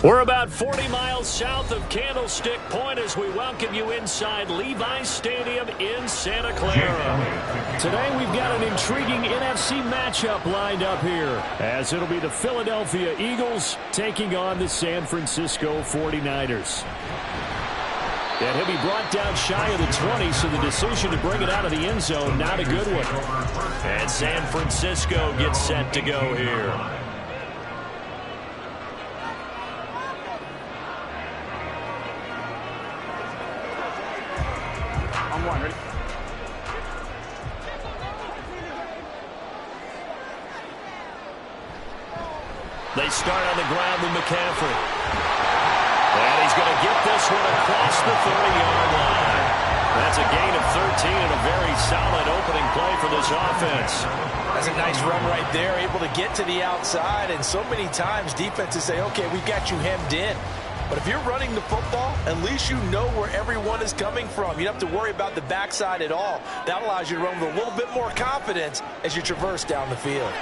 We're about 40 miles south of Candlestick Point as we welcome you inside Levi's Stadium in Santa Clara. Today we've got an intriguing NFC matchup lined up here, as it'll be the Philadelphia Eagles taking on the San Francisco 49ers. And he'll be brought down shy of the 20, so the decision to bring it out of the end zone, not a good one. And San Francisco gets set to go here. They start on the ground with McCaffrey. And he's going to get this one across the 30-yard line. That's a gain of 13 and a very solid opening play for this offense. That's a nice run right there, able to get to the outside. And so many times defenses say, okay, we've got you hemmed in. But if you're running the football, at least you know where everyone is coming from. You don't have to worry about the backside at all. That allows you to run with a little bit more confidence as you traverse down the field.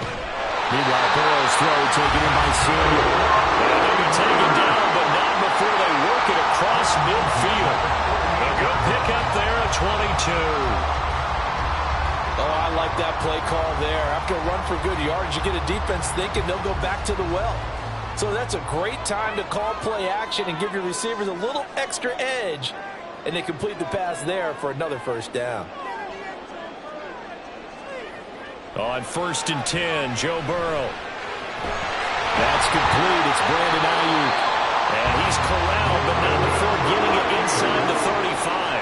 Meanwhile, Burrow's throw taken in by Samuel. And they'll be taken down, but not before they work it across midfield. A good pickup there at 22. Oh, I like that play call there. After a run for good yards, you get a defense thinking they'll go back to the well. So that's a great time to call play action and give your receivers a little extra edge. And they complete the pass there for another first down. On 1st and 10, Joe Burrow. That's complete. It's Brandon Ayuk. And he's corralled, but not before getting it inside the 35.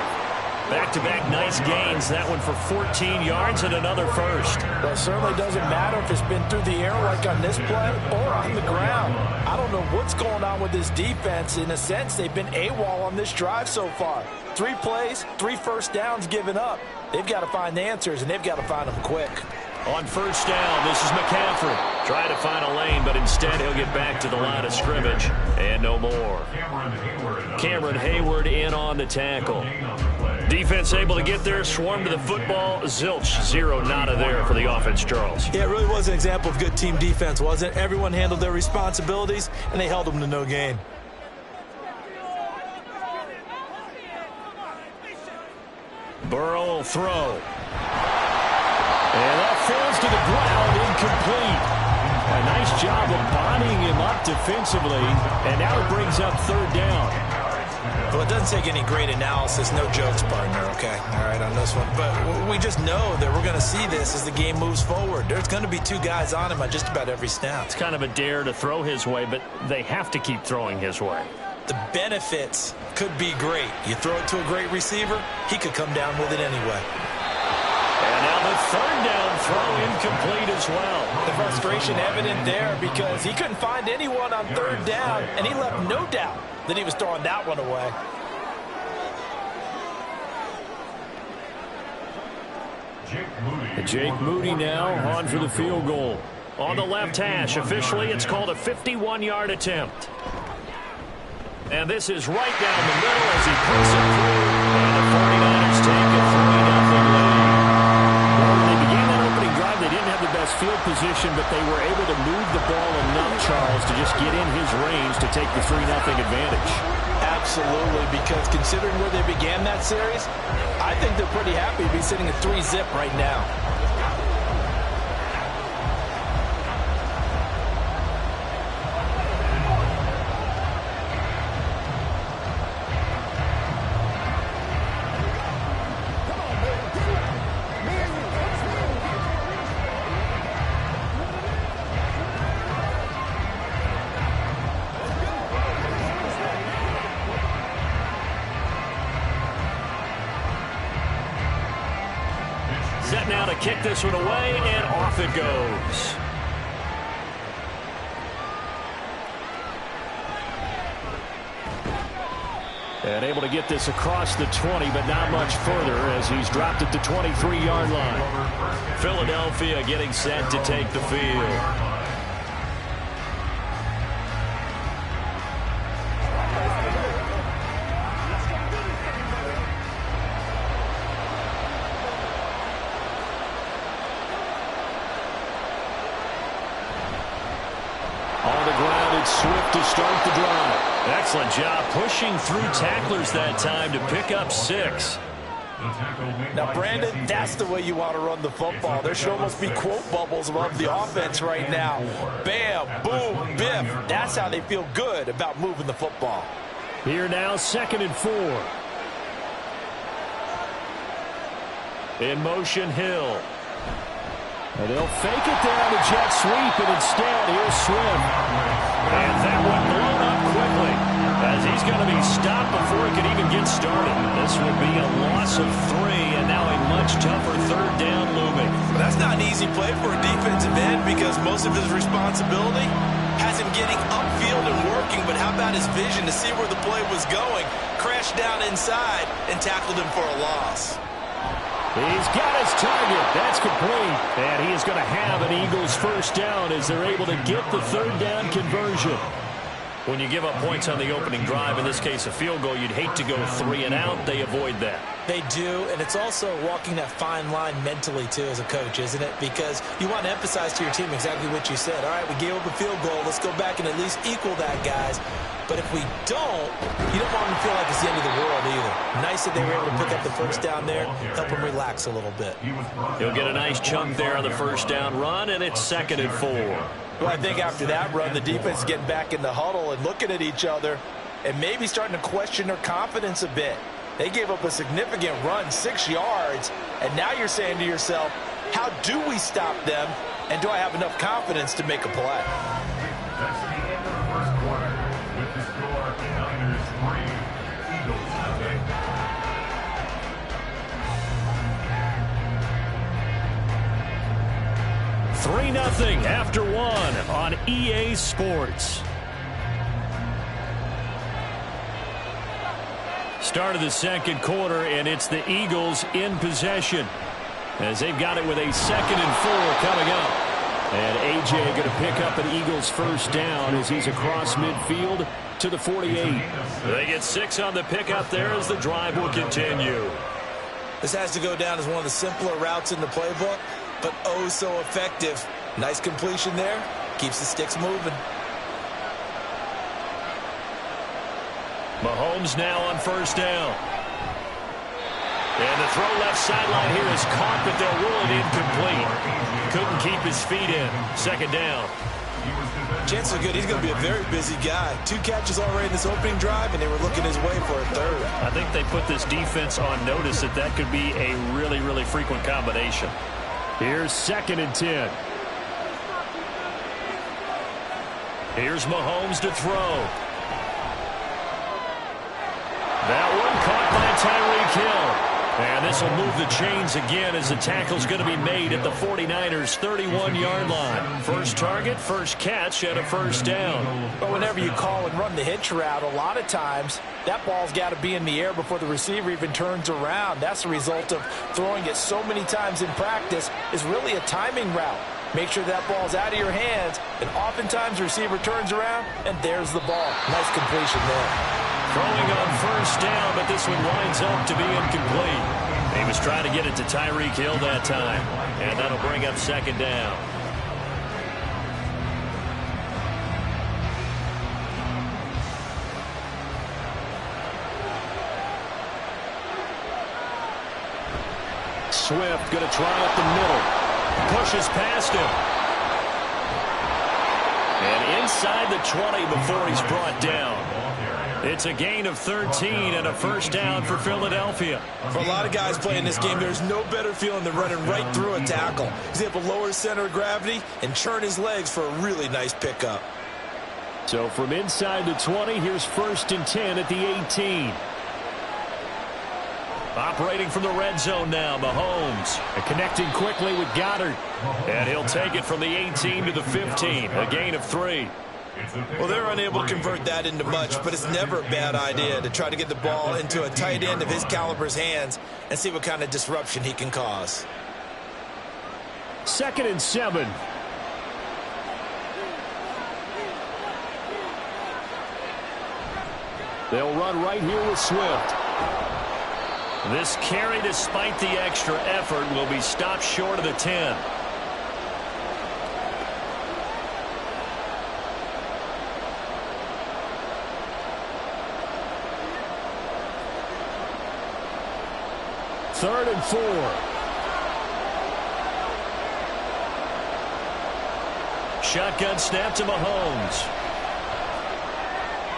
Back-to-back nice gains. That one for 14 yards and another first. Well, it certainly doesn't matter if it's been through the air like on this play or on the ground. I don't know what's going on with this defense. In a sense, they've been AWOL on this drive so far. 3 plays, 3 first downs given up. They've got to find the answers, and they've got to find them quick. On 1st down, this is McCaffrey. Trying to find a lane, but instead he'll get back to the line of scrimmage. And no more. Cameron Hayward in on the tackle. Defense able to get there, swarm to the football. Zilch, 0 nada there for the offense, Charles. Yeah, it really was an example of good team defense, wasn't it? Everyone handled their responsibilities, and they held them to no gain. Burrow will throw. And that falls to the ground, incomplete. A nice job of bodying him up defensively, and now it brings up 3rd down. Well, it doesn't take any great analysis, no jokes, partner, okay? All right, on this one. But we just know that we're going to see this as the game moves forward. There's going to be 2 guys on him on just about every snap. It's kind of a dare to throw his way, but they have to keep throwing his way. The benefits could be great. You throw it to a great receiver, he could come down with it anyway. And now the 3rd down throw incomplete as well. The frustration evident there because he couldn't find anyone on 3rd down, and he left no doubt that he was throwing that one away. Jake Moody now on for the field goal. On the left hash, officially it's called a 51-yard attempt. And this is right down the middle as he puts it through. And the 49ers take a 3-0 lead. Well, when they began that opening drive, they didn't have the best field position, but they were able to move the ball enough, Charles, to just get in his range to take the 3-0 advantage. Absolutely, because considering where they began that series, I think they're pretty happy to be sitting at 3-zip right now. Set now to kick this one away, and off it goes. And able to get this across the 20, but not much further as he's dropped it to 23-yard line. Philadelphia getting set to take the field. On the ground, it's Swift to start the drive. Excellent job pushing through tacklers that time to pick up 6. Now, Brandon, that's the way you want to run the football. There should almost be quote bubbles above the offense right now. Bam, boom, biff. That's how they feel good about moving the football. Here now, 2nd and 4. In motion, Hill. And they'll fake it there on the jet sweep, and instead, here's Swift. And that one blown up quickly, as he's going to be stopped before it can even get started. This will be a loss of 3, and now a much tougher 3rd down looming. That's not an easy play for a defensive end because most of his responsibility has him getting upfield and working, but how about his vision to see where the play was going, crashed down inside, and tackled him for a loss. He's got his target. That's complete. And he is going to have an Eagles 1st down as they're able to get the 3rd down conversion. When you give up points on the opening drive, in this case a field goal, you'd hate to go 3 and out. They avoid that. They do, and it's also walking that fine line mentally, too, as a coach, isn't it? Because you want to emphasize to your team exactly what you said. All right, we gave up a field goal. Let's go back and at least equal that, guys. But if we don't, you don't want them to feel like it's the end of the world either. Nice that they were able to pick up the 1st down there, help them relax a little bit. He'll get a nice chunk there on the 1st down run, and it's 2nd and 4. Well, I think after that run, the defense is getting back in the huddle and looking at each other and maybe starting to question their confidence a bit. They gave up a significant run, 6 yards, and now you're saying to yourself, how do we stop them, and do I have enough confidence to make a play? That's the end of the 1st quarter with the score Niners 3, Eagles nothing. 3-0 after 1 on EA Sports. Start of the 2nd quarter, and it's the Eagles in possession as they've got it with a 2nd and 4 coming up. And A.J. going to pick up an Eagles 1st down as he's across midfield to the 48. They get 6 on the pickup there as the drive will continue. This has to go down as one of the simpler routes in the playbook, but oh so effective. Nice completion there. Keeps the sticks moving. Mahomes now on 1st down. And the throw left sideline here is caught, but they'll rule it incomplete. Couldn't keep his feet in. 2nd down. Chances are good. He's going to be a very busy guy. 2 catches already in this opening drive, and they were looking his way for a 3rd. I think they put this defense on notice that that could be a really, really frequent combination. Here's 2nd and 10. Here's Mahomes to throw. That one caught by Tyreek Hill. And this will move the chains again as the tackle's going to be made at the 49ers' 31-yard line. First target, first catch, and a 1st down. But whenever you call and run the hitch route, a lot of times that ball's got to be in the air before the receiver even turns around. That's the result of throwing it so many times in practice is really a timing route. Make sure that ball's out of your hands, and oftentimes the receiver turns around, and there's the ball. Nice completion there. Throwing on 1st down, but this one winds up to be incomplete. He was trying to get it to Tyreek Hill that time, and that'll bring up 2nd down. Swift going to try up the middle. Pushes past him. And inside the 20 before he's brought down. It's a gain of 13 and a 1st down for Philadelphia. For a lot of guys playing this game, there's no better feeling than running right through a tackle. He's able to lower his center of gravity and churn his legs for a really nice pickup. So from inside the 20, here's 1st and 10 at the 18. Operating from the red zone now, Mahomes. Connecting quickly with Goddard. And he'll take it from the 18 to the 15. A gain of 3. Well, they're unable to convert that into much, but it's never a bad idea to try to get the ball into a tight end of his caliber's hands and see what kind of disruption he can cause. 2nd and 7. They'll run right here with Swift. This carry, despite the extra effort, will be stopped short of the 10. 3rd and 4. Shotgun snap to Mahomes.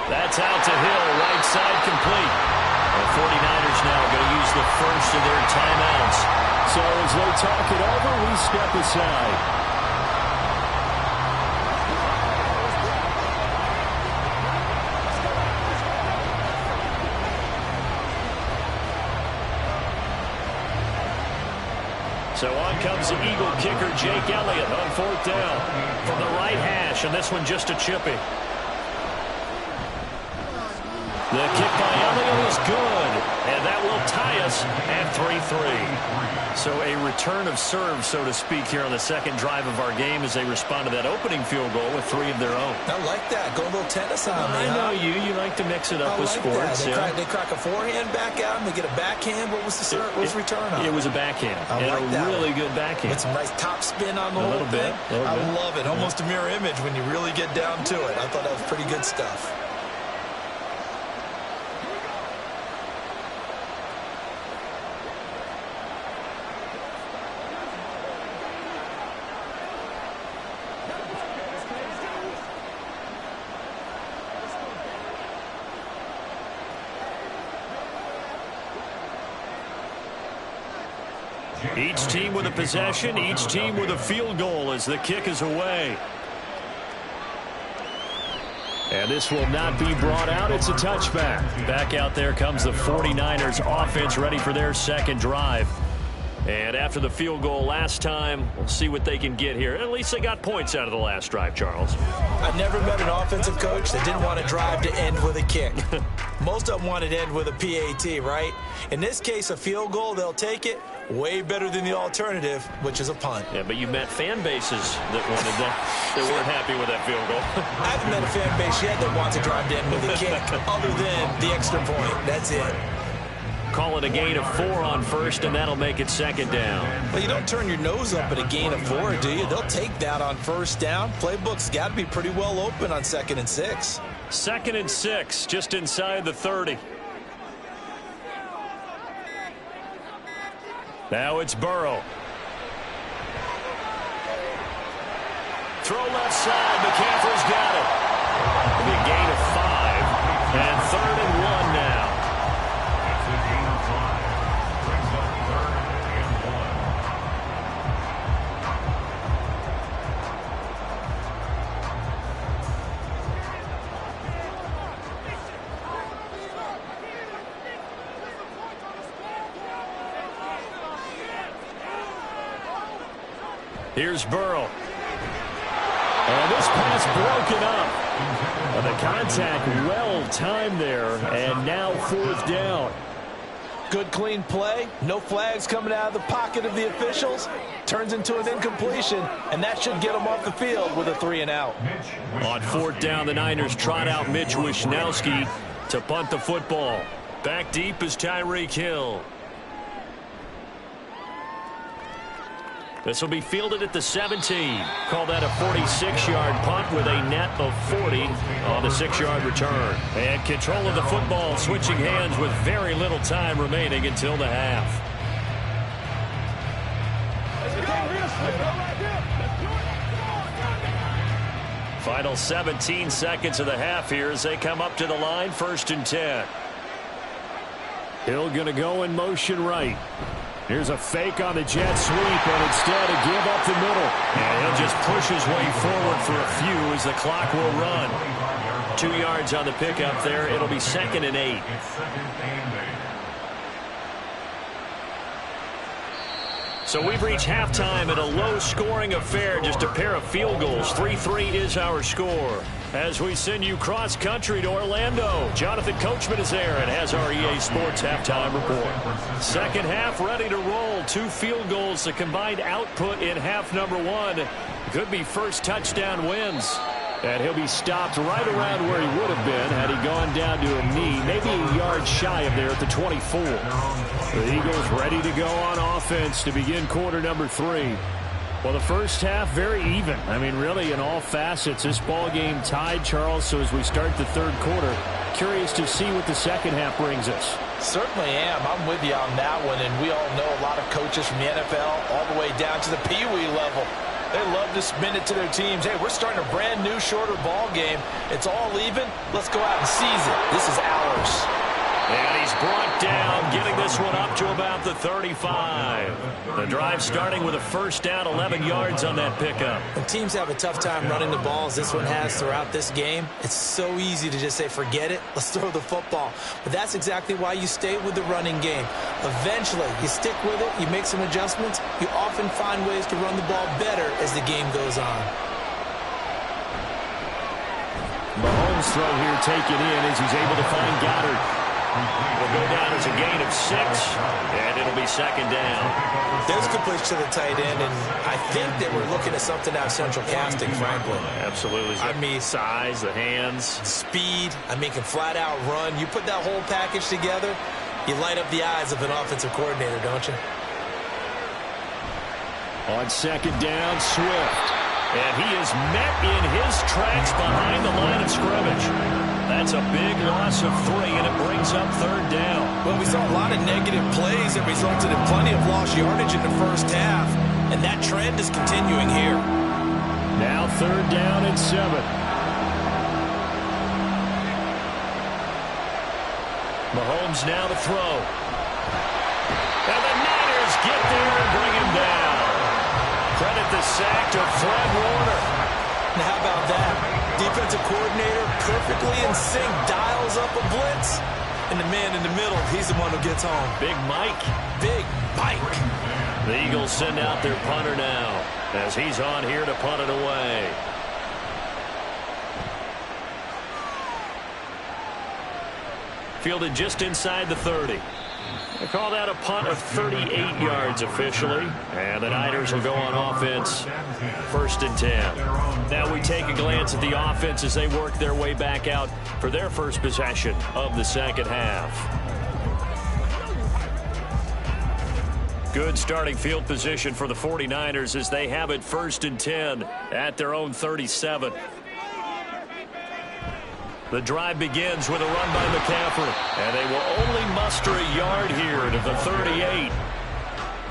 That's out to Hill, right side complete. The 49ers now going to use the first of their timeouts. So as they talk it over, we step aside. So on comes the Eagle kicker, Jake Elliott, on 4th down from the right hash, and this one just a chippy. The kick by Elliott is good, and that will tie us at 3-3. So a return of serve, so to speak, here on the second drive of our game as they respond to that opening field goal with 3 of their own. I like that. Go a little tennis on me. I know you. You like to mix it up with sports. They crack a forehand back out, and they get a backhand. What was the serve? What was the return on? It was a backhand. I like that. Really good backhand. With some nice top spin on the whole thing. I love it. Almost a mirror image when you really get down to it. I thought that was pretty good stuff. Each team with a possession, each team with a field goal as the kick is away. And this will not be brought out. It's a touchback. Back out there comes the 49ers offense ready for their second drive. And after the field goal last time, we'll see what they can get here. At least they got points out of the last drive, Charles. I've never met an offensive coach that didn't want to drive to end with a kick. Most of them wanted to end with a PAT, right? In this case, a field goal, they'll take it. Way better than the alternative, which is a punt. Yeah, but you met fan bases that wanted that. They weren't happy with that field goal. I haven't met a fan base yet that wants to drive to end with a kick other than the extra point. That's it. Call it a gain of 4 on first, and that'll make it second down. Well, you don't turn your nose up at a gain of 4, do you? They'll take that on first down. Playbook's got to be pretty well open on 2nd and 6. 2nd and 6, just inside the 30. Now it's Burrow. Throw left side. McCaffrey's got it. It'll be a gain of 5. And 3rd and 1 now. It's a gain of 5. Brings up 3rd and 1. Here's Burrow. And this pass broken up. And the contact well timed there. And now 4th down. Good clean play. No flags coming out of the pocket of the officials. Turns into an incompletion. And that should get them off the field with a 3 and out. On 4th down, the Niners trot out Mitch Wishnowsky to punt the football. Back deep is Tyreek Hill. This will be fielded at the 17. Call that a 46-yard punt with a net of 40 on the 6-yard return. And control of the football switching hands with very little time remaining until the half. Final 17 seconds of the half here as they come up to the line, 1st and 10. Hill going to go in motion right. Here's a fake on the jet sweep, and instead a give up the middle. And he'll just push his way forward for a few as the clock will run. 2 yards on the pickup there. It'll be 2nd and 8. So we've reached halftime at a low-scoring affair, just a pair of field goals. 3-3 is our score. As we send you cross-country to Orlando, Jonathan Coachman is there and has our EA Sports halftime report. Second half ready to roll. 2 field goals, the combined output in half number 1. Could be first touchdown wins. And he'll be stopped right around where he would have been had he gone down to a knee, maybe a yard shy of there at the 24. The Eagles ready to go on offense to begin quarter number 3. Well, the first half, very even. I mean, really, in all facets, this ball game tied, Charles. So as we start the third quarter, curious to see what the second half brings us. Certainly am. I'm with you on that one, and we all know a lot of coaches from the NFL all the way down to the Pee Wee level. They love to spin it to their teams. Hey, we're starting a brand new, shorter ball game. It's all even. Let's go out and seize it. This is ours. And he's brought down, getting this one up to about the 35. The drive starting with a first down, 11 yards on that pickup. When teams have a tough time running the ball, as this one has throughout this game, it's so easy to just say, forget it, let's throw the football. But that's exactly why you stay with the running game. Eventually, you stick with it, you make some adjustments, you often find ways to run the ball better as the game goes on. Mahomes' throw here taken in as he's able to find Goddard. Will go down as a gain of 6, and it'll be second down. There's a good push to the tight end, and I think that we're looking at something out of central casting, frankly. Absolutely. I mean, size, the hands. Speed, I mean, can flat out run. You put that whole package together, you light up the eyes of an offensive coordinator, don't you? On second down, Swift. And he is met in his tracks behind the line of scrimmage. That's a big loss of 3, and it brings up third down. Well, we saw a lot of negative plays that resulted in plenty of lost yardage in the first half, and that trend is continuing here. Now third down and 7. Mahomes now to throw. And the Niners get there and bring him down. Credit the sack to Fred Warner. Now, how about that? Defensive coordinator perfectly in sync, dials up a blitz. And the man in the middle, he's the one who gets home. Big Mike. Big Mike. The Eagles send out their punter now as he's on here to punt it away. Fielded just inside the 30. They call that a punt of 38 yards officially. And the Niners will go on offense, first and 10. Now we take a glance at the offense as they work their way back out for their first possession of the second half. Good starting field position for the 49ers as they have it first and 10 at their own 37. The drive begins with a run by McCaffrey, and they will only muster a yard here to the 38.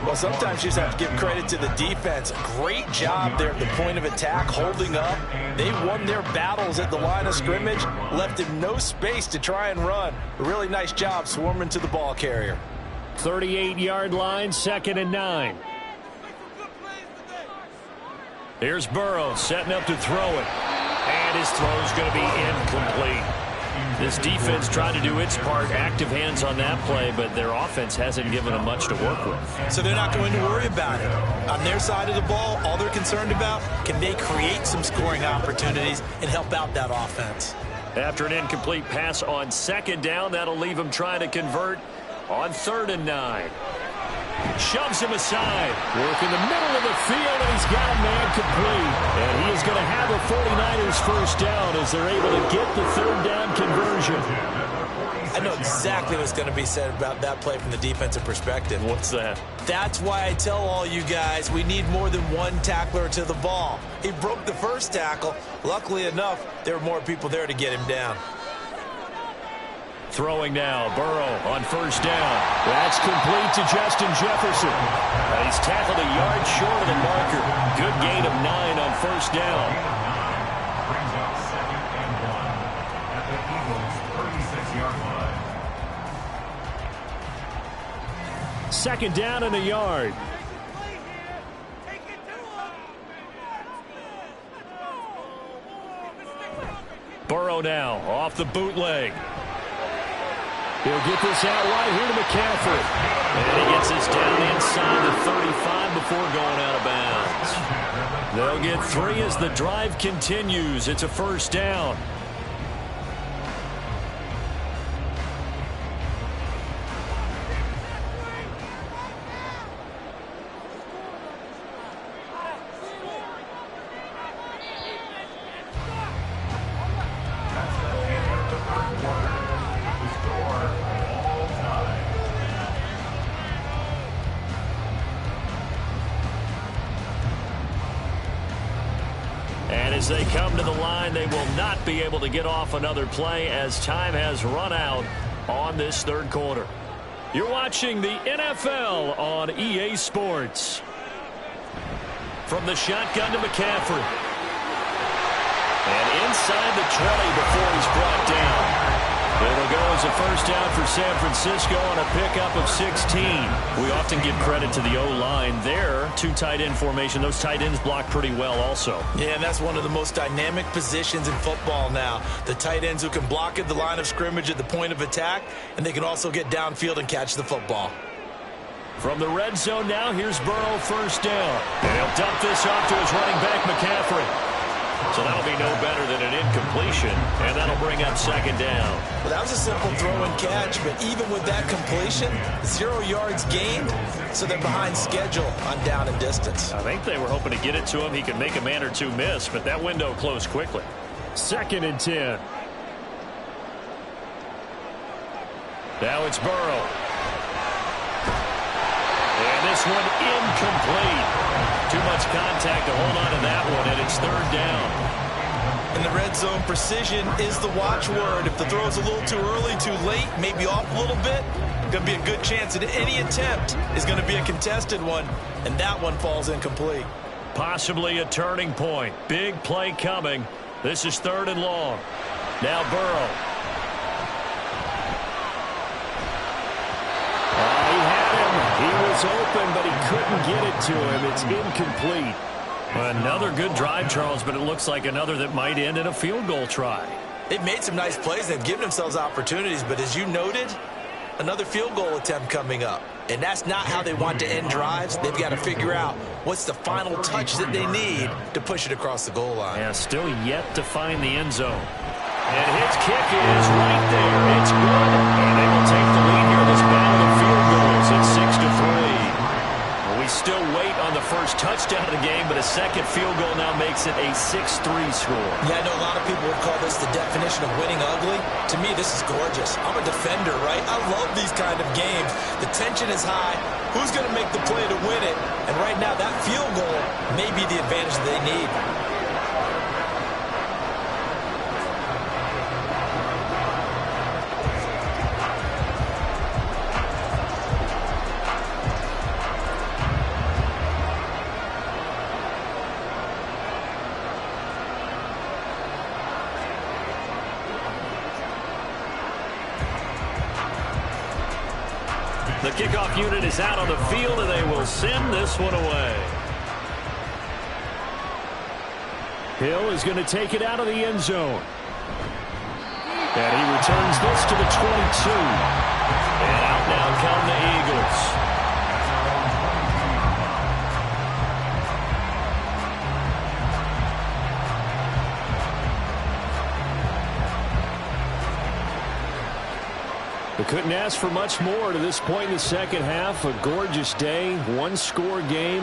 Well, sometimes you just have to give credit to the defense. Great job there at the point of attack, holding up. They won their battles at the line of scrimmage, left him no space to try and run. A really nice job swarming to the ball carrier. 38-yard line, second and 9. Here's Burrow setting up to throw it. And his throw's going to be incomplete. This defense tried to do its part, active hands on that play, but their offense hasn't given them much to work with. So they're not going to worry about it. On their side of the ball, all they're concerned about, can they create some scoring opportunities and help out that offense? After an incomplete pass on second down, that'll leave him trying to convert on third and 9. Shoves him aside. Work in the middle of the field, and he's got a man complete. And he is going to have a 49ers first down as they're able to get the third down conversion. I know exactly what's going to be said about that play from the defensive perspective. What's that? That's why I tell all you guys we need more than one tackler to the ball. He broke the first tackle. Luckily enough, there were more people there to get him down. Throwing now, Burrow on first down. That's complete to Justin Jefferson. He's tackled a yard short of the marker. Good gain of 9 on first down. Brings up second and 1 at the Eagles' 36-yard line. Second down and a yard. Burrow now off the bootleg. He'll get this out wide here to McCaffrey. And he gets this down inside the 35 before going out of bounds. They'll get 3 as the drive continues. It's a first down. As they come to the line, they will not be able to get off another play as time has run out on this third quarter. You're watching the NFL on EA Sports. From the shotgun to McCaffrey. And inside the 20 before he's brought down. It'll go as a first down for San Francisco on a pickup of 16. We often give credit to the O-line there. Two tight end formation. Those tight ends block pretty well also. Yeah, and that's one of the most dynamic positions in football now. The tight ends who can block at the line of scrimmage at the point of attack, and they can also get downfield and catch the football. From the red zone now, here's Burrow first down. And he'll dump this off to his running back, McCaffrey. So that'll be no better than an incompletion, and that'll bring up second down. Well, that was a simple throw and catch, but even with that completion, 0 yards gained, so they're behind schedule on down and distance. I think they were hoping to get it to him. He could make a man or two miss, but that window closed quickly. 2nd and 10. Now it's Burrow. And this one incomplete. Too much contact to hold on to that one, and it's 3rd down. In the red zone, precision is the watchword. If the throw's a little too early, too late, maybe off a little bit, going to be a good chance that any attempt is going to be a contested one, and that one falls incomplete. Possibly a turning point. Big play coming. This is 3rd and long. Now Burrow. He had him. He was open, but he couldn't get it to him. It's incomplete. Another good drive, Charles, but it looks like another that might end in a field goal try. They've made some nice plays. They've given themselves opportunities, but as you noted, another field goal attempt coming up. And that's not how they want to end drives. They've got to figure out what's the final touch that they need to push it across the goal line. Yeah, still yet to find the end zone. And his kick is right there. It's good. And they will take the lead here in this battle of field goals. It's 6-3. We still wait on the first touchdown of the game, but a second field goal now makes it a 6-3 score. Yeah, I know a lot of people would call this the definition of winning ugly. To me, this is gorgeous. I'm a defender, right? I love these kind of games. The tension is high. Who's going to make the play to win it? And right now, that field goal may be the advantage that they need. The kickoff unit is out on the field, and they will send this one away. Hill is going to take it out of the end zone. And he returns this to the 22. And out now come the Eagles. We couldn't ask for much more to this point in the second half. A gorgeous day, one-score game.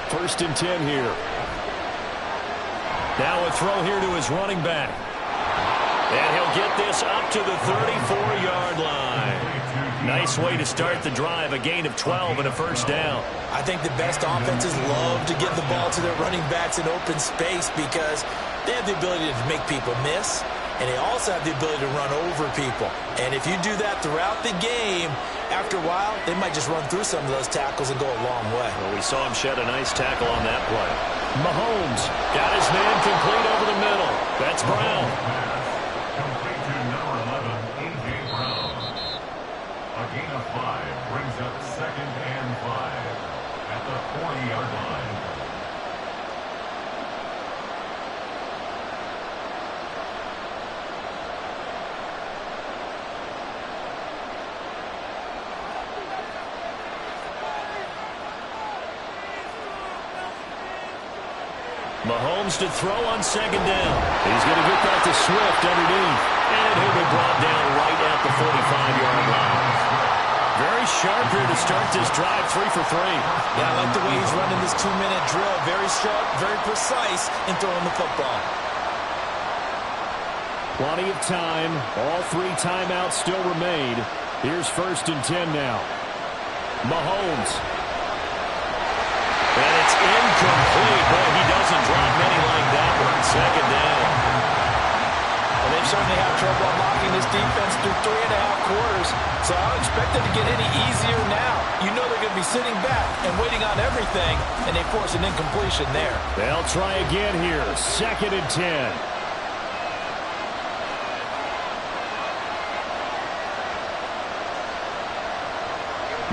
1st and 10 here. Now a throw here to his running back. And he'll get this up to the 34-yard line. Nice way to start the drive, a gain of 12 and a first down. I think the best offenses love to get the ball to their running backs in open space because they have the ability to make people miss. And they also have the ability to run over people. And if you do that throughout the game, after a while, they might just run through some of those tackles and go a long way. Well, we saw him shed a nice tackle on that play. Mahomes got his man complete over the middle. That's Brown. Complete to number 11, A.J. Brown. A gain of 5 brings up 2nd and 5 at the 40-yard line. Mahomes to throw on 2nd down. He's going to get that to Swift underneath. And he'll be brought down right at the 45-yard line. Very sharp here to start this drive, 3 for 3. Yeah, I like the way he's running this 2-minute drill. Very sharp, very precise in throwing the football. Plenty of time. All 3 timeouts still remain. Here's 1st and 10 now. Mahomes. And it's incomplete. Boy, he doesn't drop many like that one. 2nd down. And they certainly have trouble unlocking this defense through 3.5 quarters, so I don't expect it to get any easier now. You know they're going to be sitting back and waiting on everything, and they force an incompletion there. They'll try again here. 2nd and 10.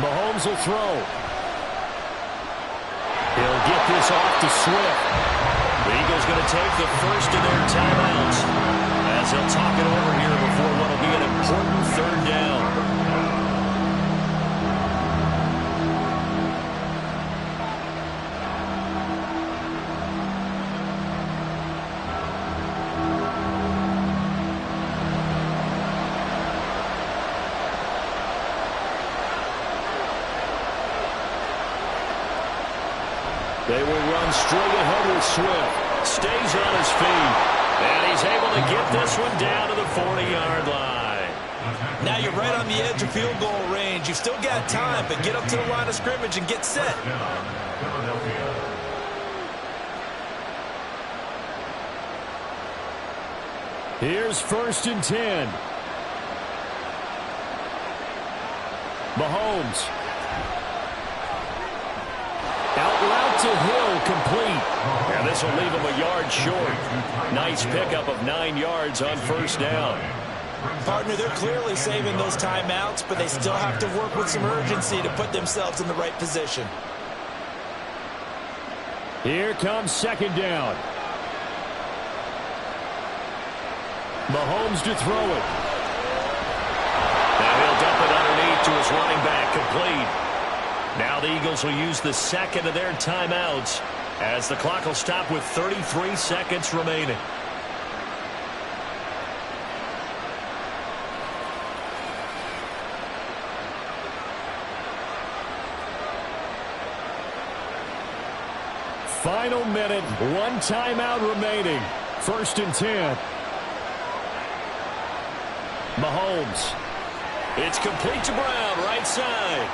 Mahomes will throw. He'll get this off to Swift. The Eagles going to take the first of their timeouts as they'll talk it over here before what will be an important 3rd down. They will run straight ahead with Swift. Stays on his feet. And he's able to get this one down to the 40-yard line. Now you're right on the edge of field goal range. You've still got time, but get up to the line of scrimmage and get set. Here's 1st and 10. Mahomes. Out route to Hill, complete. And this will leave him a yard short. Nice pickup of 9 yards on 1st down. Partner, they're clearly saving those timeouts, but they still have to work with some urgency to put themselves in the right position. Here comes 2nd down. Mahomes to throw it. And he'll dump it underneath to his running back, complete. Now the Eagles will use the 2nd of their timeouts as the clock will stop with 33 seconds remaining. Final minute, 1 timeout remaining. 1st and 10. Mahomes. It's complete to Brown, right side.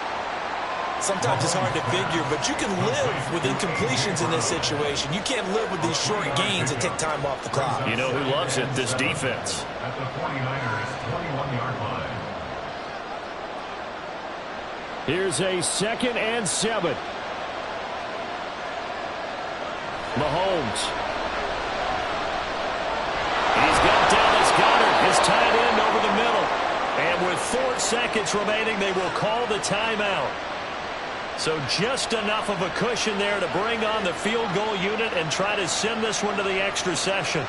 Sometimes it's hard to figure, but you can live with incompletions in this situation. You can't live with these short gains that take time off the clock. You know who loves it? This defense. At the 49ers' 21-yard line. Here's a 2nd and 7. Mahomes. He's got Dallas Goedert, his tight end, over the middle. And with 4 seconds remaining, they will call the timeout. So just enough of a cushion there to bring on the field goal unit and try to send this one to the extra session.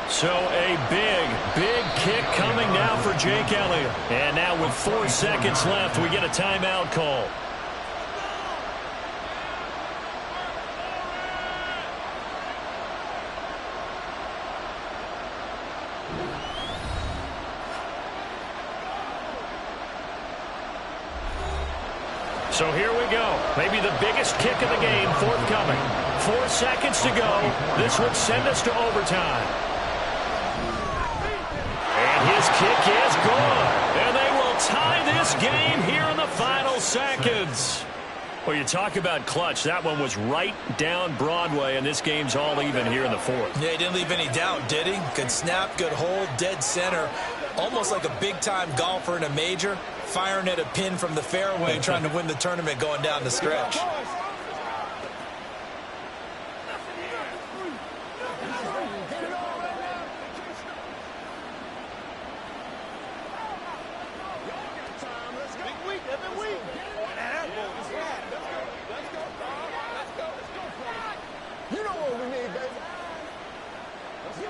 So a big kick coming now for Jake Elliott. And now with 4 seconds left, we get a timeout call. So here we go. Maybe the biggest kick of the game forthcoming. 4 seconds to go. This would send us to overtime. And his kick is good. And they will tie this game here in the final seconds. Well, you talk about clutch. That one was right down Broadway, and this game's all even here in the 4th. Yeah, he didn't leave any doubt, did he? Good snap, good hold, dead center. Almost like a big-time golfer in a major, firing at a pin from the fairway, trying to win the tournament going down the stretch. You know what we need, baby.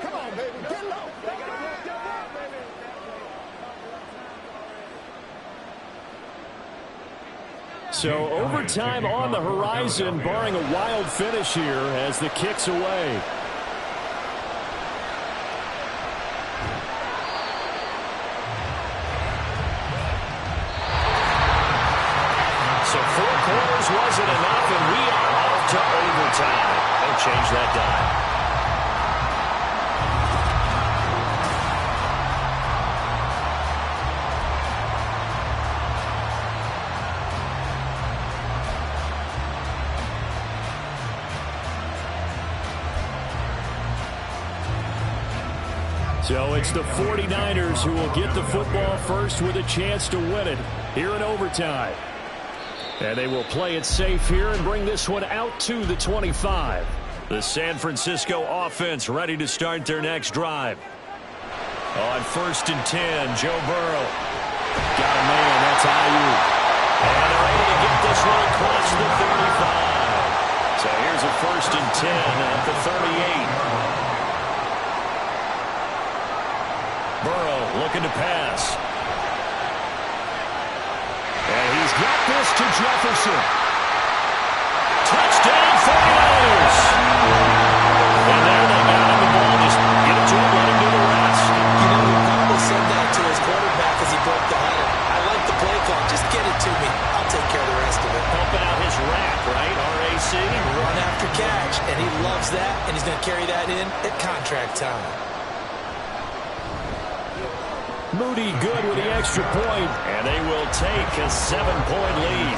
Come on, baby. Get low. So overtime on the horizon, barring a wild finish here as the kick's away. So 4 quarters wasn't enough, and we are off to overtime. Don't change that dime. So it's the 49ers who will get the football first with a chance to win it here in overtime. And they will play it safe here and bring this one out to the 25. The San Francisco offense ready to start their next drive. On 1st and 10, Joe Burrow. Got a man, that's Ayuk. And they're able to get this one across the 35. So here's a 1st and 10 at the 38. Burrow looking to pass. And he's got this to Jefferson. Touchdown 49ers. And there they got him the ball. Just get it to him, let him do the rest. You know, he probably said that to his quarterback as he broke the huddle. I like the play call. Just get it to me. I'll take care of the rest of it. Helping out his rack, right? RAC. Run after catch. And he loves that. And he's going to carry that in at contract time. Moody good with the extra point, and they will take a 7-point lead.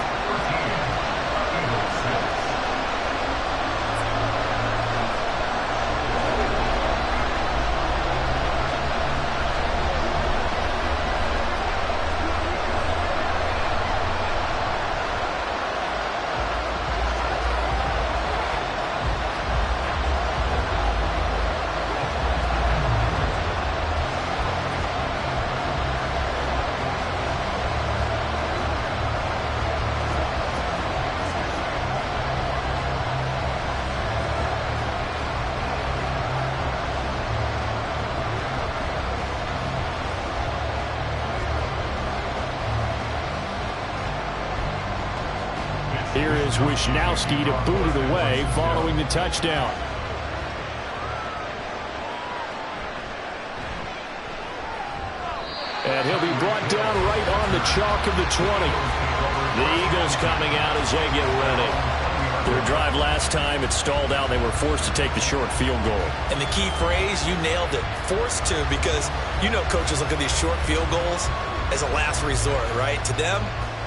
Here is Wishnowski to boot it away following the touchdown. And he'll be brought down right on the chalk of the 20. The Eagles coming out as they get ready. Their drive last time, it stalled out. They were forced to take the short field goal. And the key phrase, you nailed it, forced to, because you know coaches look at these short field goals as a last resort, right? To them,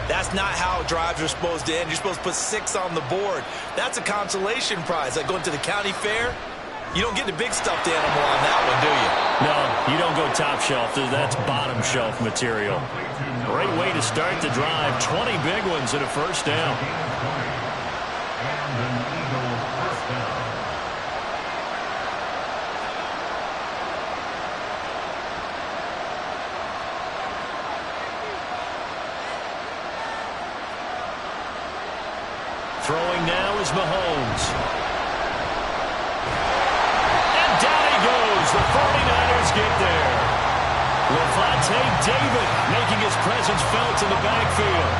that's not how drives are supposed to end. You're supposed to put 6 on the board. That's a consolation prize. Like going to the county fair, you don't get the big stuffed animal on that one, do you? No, you don't go top shelf. That's bottom shelf material. Great way to start the drive. 20 big ones and a first down. And an Eagle first down. Throwing now is Mahomes. And down he goes. The 49ers get there. Lavonte David making his presence felt in the backfield.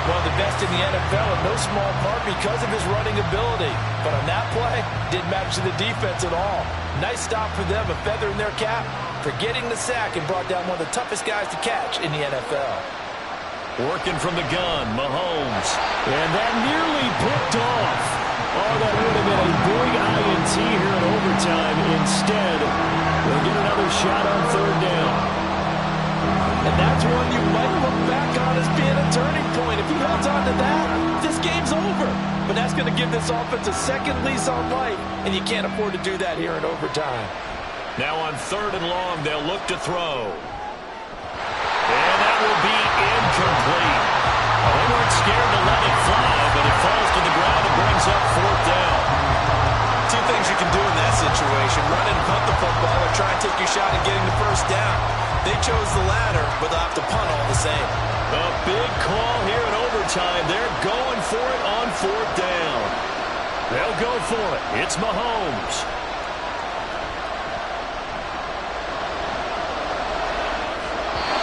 One of the best in the NFL, in no small part because of his running ability. But on that play, didn't match to the defense at all. Nice stop for them, a feather in their cap for getting the sack and brought down one of the toughest guys to catch in the NFL. Working from the gun, Mahomes. And that nearly picked off. Oh, that would have been a big INT here in overtime. Instead, we'll get another shot on 3rd down. And that's one you might look back on as being a turning point. If he holds on to that, this game's over. But that's going to give this offense a second lease on life, and you can't afford to do that here in overtime. Now on 3rd and long, they'll look to throw. And that will be incomplete. Well, they weren't scared to let it fly, but it falls to the ground and brings up 4th down. 2 things you can do in that situation: run and punt the football, or try and take your shot at getting the first down. They chose the latter, but they'll have to punt all the same. A big call here in overtime. They're going for it on 4th down. They'll go for it. It's Mahomes.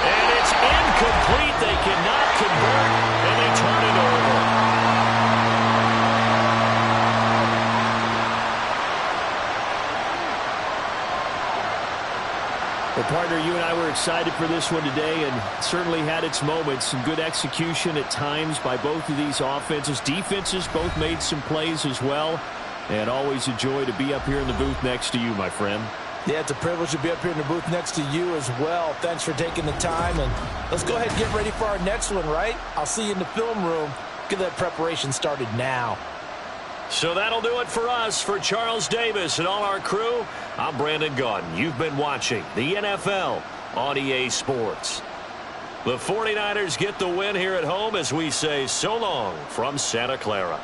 And it's incomplete. They cannot convert, and they turn it over. Well, partner, you and I were excited for this one today, and certainly had its moments. Some good execution at times by both of these offenses. Defenses both made some plays as well. And always a joy to be up here in the booth next to you, my friend. Yeah, it's a privilege to be up here in the booth next to you as well. Thanks for taking the time, and let's go ahead and get ready for our next one, right? I'll see you in the film room. Get that preparation started now. So that'll do it for us. For Charles Davis and all our crew, I'm Brandon Gaudin. You've been watching the NFL on EA Sports. The 49ers get the win here at home as we say so long from Santa Clara.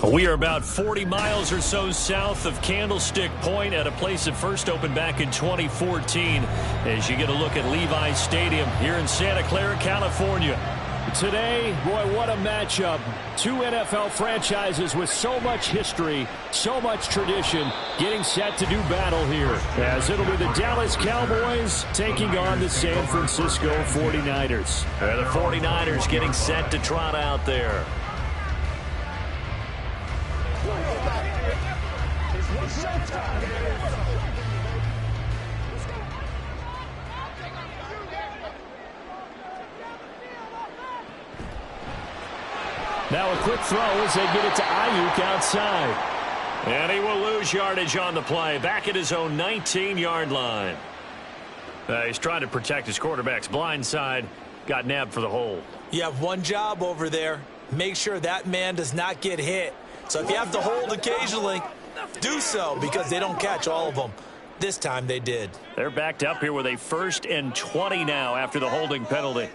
We are about 40 miles or so south of Candlestick Point at a place that first opened back in 2014 as you get a look at Levi's Stadium here in Santa Clara, California. Today, boy, what a matchup. Two NFL franchises with so much history, so much tradition, getting set to do battle here. As it'll be the Dallas Cowboys taking on the San Francisco 49ers. The 49ers getting set to trot out there. Now a quick throw as they get it to Ayuk outside. And he will lose yardage on the play, back at his own 19-yard line. He's trying to protect his quarterback's blind side. Got nabbed for the hold. You have one job over there. Make sure that man does not get hit. So if you have to hold occasionally, do so, because they don't catch all of them. This time they did. They're backed up here with a 1st and 20 now after the holding penalty.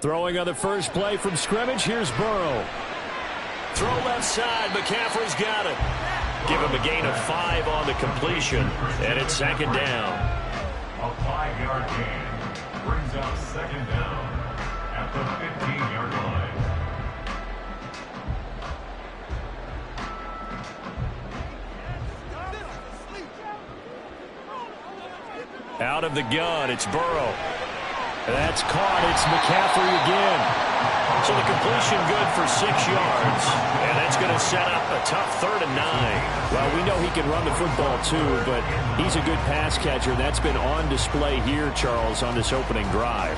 Throwing on the first play from scrimmage, here's Burrow. Throw left side, McCaffrey's got it. Give him a gain of 5 on the completion, and it's 2nd down. A 5-yard gain brings up 2nd down at the 15-yard line. Out of the gun, it's Burrow. That's caught. It's McCaffrey again. So the completion good for 6 yards. And that's going to set up a tough 3rd and 9. Well, we know he can run the football too, but he's a good pass catcher. That's been on display here, Charles, on this opening drive.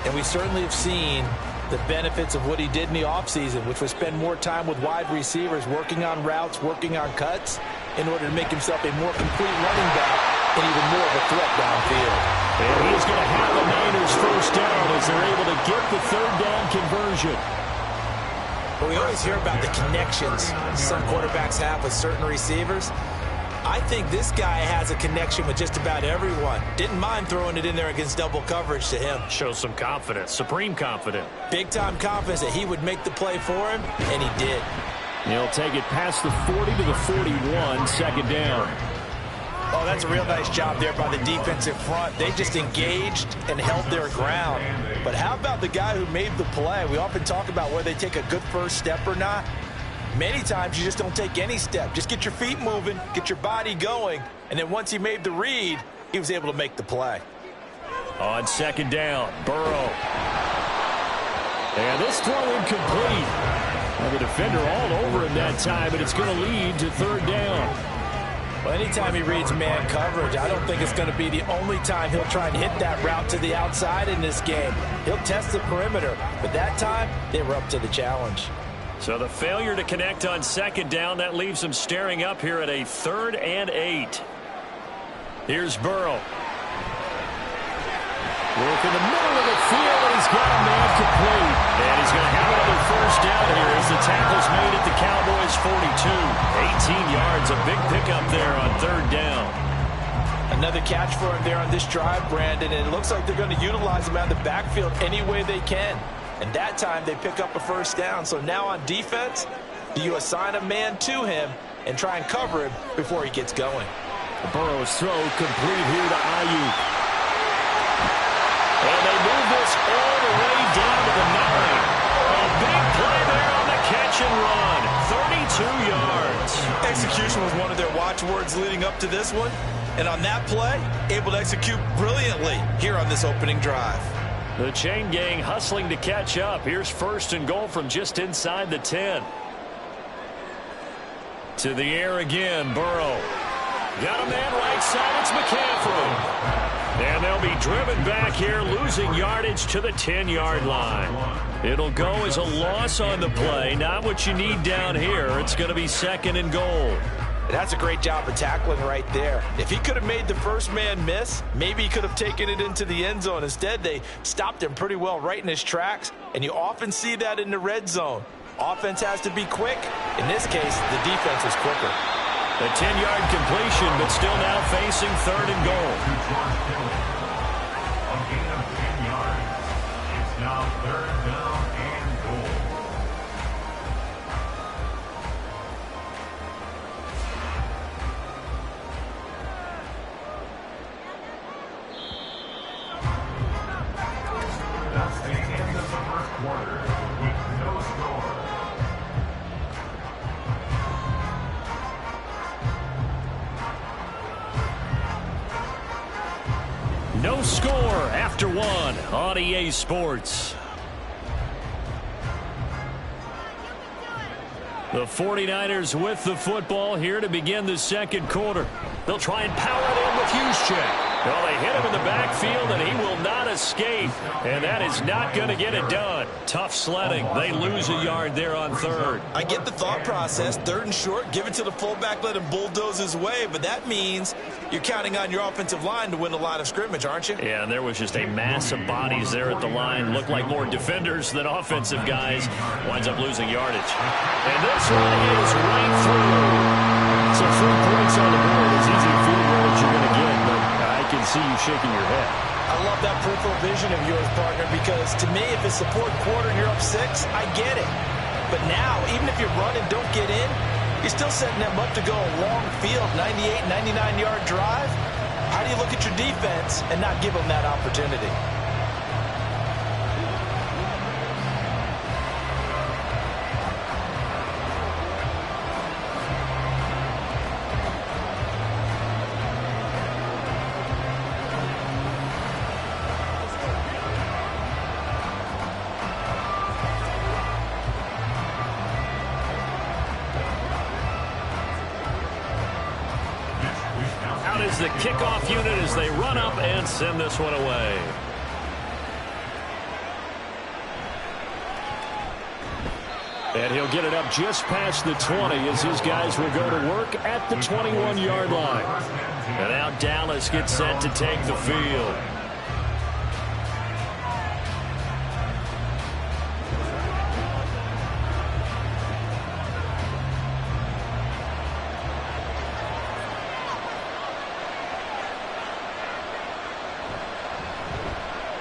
And we certainly have seen the benefits of what he did in the offseason, which was spend more time with wide receivers, working on routes, working on cuts, in order to make himself a more complete running back and even more of a threat downfield. And he's going to have the Niners first down as they're able to get the 3rd down conversion. But we always hear about the connections some quarterbacks have with certain receivers. I think this guy has a connection with just about everyone. Didn't mind throwing it in there against double coverage to him. Shows some confidence, supreme confidence. Big-time confidence that he would make the play for him, and he did. He'll take it past the 40 to the 41, 2nd down. Oh, that's a real nice job there by the defensive front. They just engaged and held their ground. But how about the guy who made the play? We often talk about whether they take a good first step or not. Many times you just don't take any step. Just get your feet moving, get your body going, and then once he made the read, he was able to make the play. On 2nd down, Burrow. And this throw incomplete. Well, the defender all over him that time, but it's going to lead to 3rd down. Well, anytime he reads man coverage, I don't think it's going to be the only time he'll try and hit that route to the outside in this game. He'll test the perimeter, but that time, they were up to the challenge. So the failure to connect on 2nd down, that leaves them staring up here at a 3rd and 8. Here's Burrow. Work in the middle of the field, and he's got a man complete. And he's going to have another first down here as the tackle's made at the Cowboys' 42. 18 yards, a big pickup there on 3rd down. Another catch for him there on this drive, Brandon, and it looks like they're going to utilize him out of the backfield any way they can. And that time they pick up a first down. So now on defense, do you assign a man to him and try and cover him before he gets going? Burrow's throw complete here to Ayuk. And they move this all the way down to the 9. A big play there on the catch and run. 32 yards. Execution was one of their watchwords leading up to this one. And on that play, able to execute brilliantly here on this opening drive. The chain gang hustling to catch up. Here's 1st and goal from just inside the 10. To the air again, Burrow. Got a man right side, it's McCaffrey. And they'll be driven back here, losing yardage to the 10-yard line. It'll go as a loss on the play. Not what you need down here. It's going to be 2nd and goal. That's a great job of tackling right there. If he could have made the first man miss, maybe he could have taken it into the end zone. Instead, they stopped him pretty well right in his tracks, and you often see that in the red zone. Offense has to be quick. In this case, the defense was quicker. A 10-yard completion, but still now facing 3rd and goal. A gain of 10 yards. It's now 3rd down and goal. No score after one on EA Sports. The 49ers with the football here to begin the second quarter. They'll try and power it in with Juszczyk. Well, they hit him in the backfield, and he will not escape. And that is not going to get it done. Tough sledding. They lose a yard there on third. I get the thought process. Third and short, give it to the fullback, let him bulldoze his way. But that means you're counting on your offensive line to win a line of scrimmage, aren't you? Yeah, and there was just a mass of bodies there at the line. Looked like more defenders than offensive guys. Winds up losing yardage. And this one is right through. So 3 points on the board. As easy a field goal as you're going to get, but I can see you shaking your head. I love that peripheral vision of yours, partner, because to me, if it's the fourth quarter and you're up 6, I get it. But now, even if you run and don't get in, you're still setting them up to go a long field, 98, 99-yard drive. How do you look at your defense and not give them that opportunity? The kickoff unit as they run up and send this one away. And he'll get it up just past the 20 as his guys will go to work at the 21-yard line. And now Dallas gets set to take the field.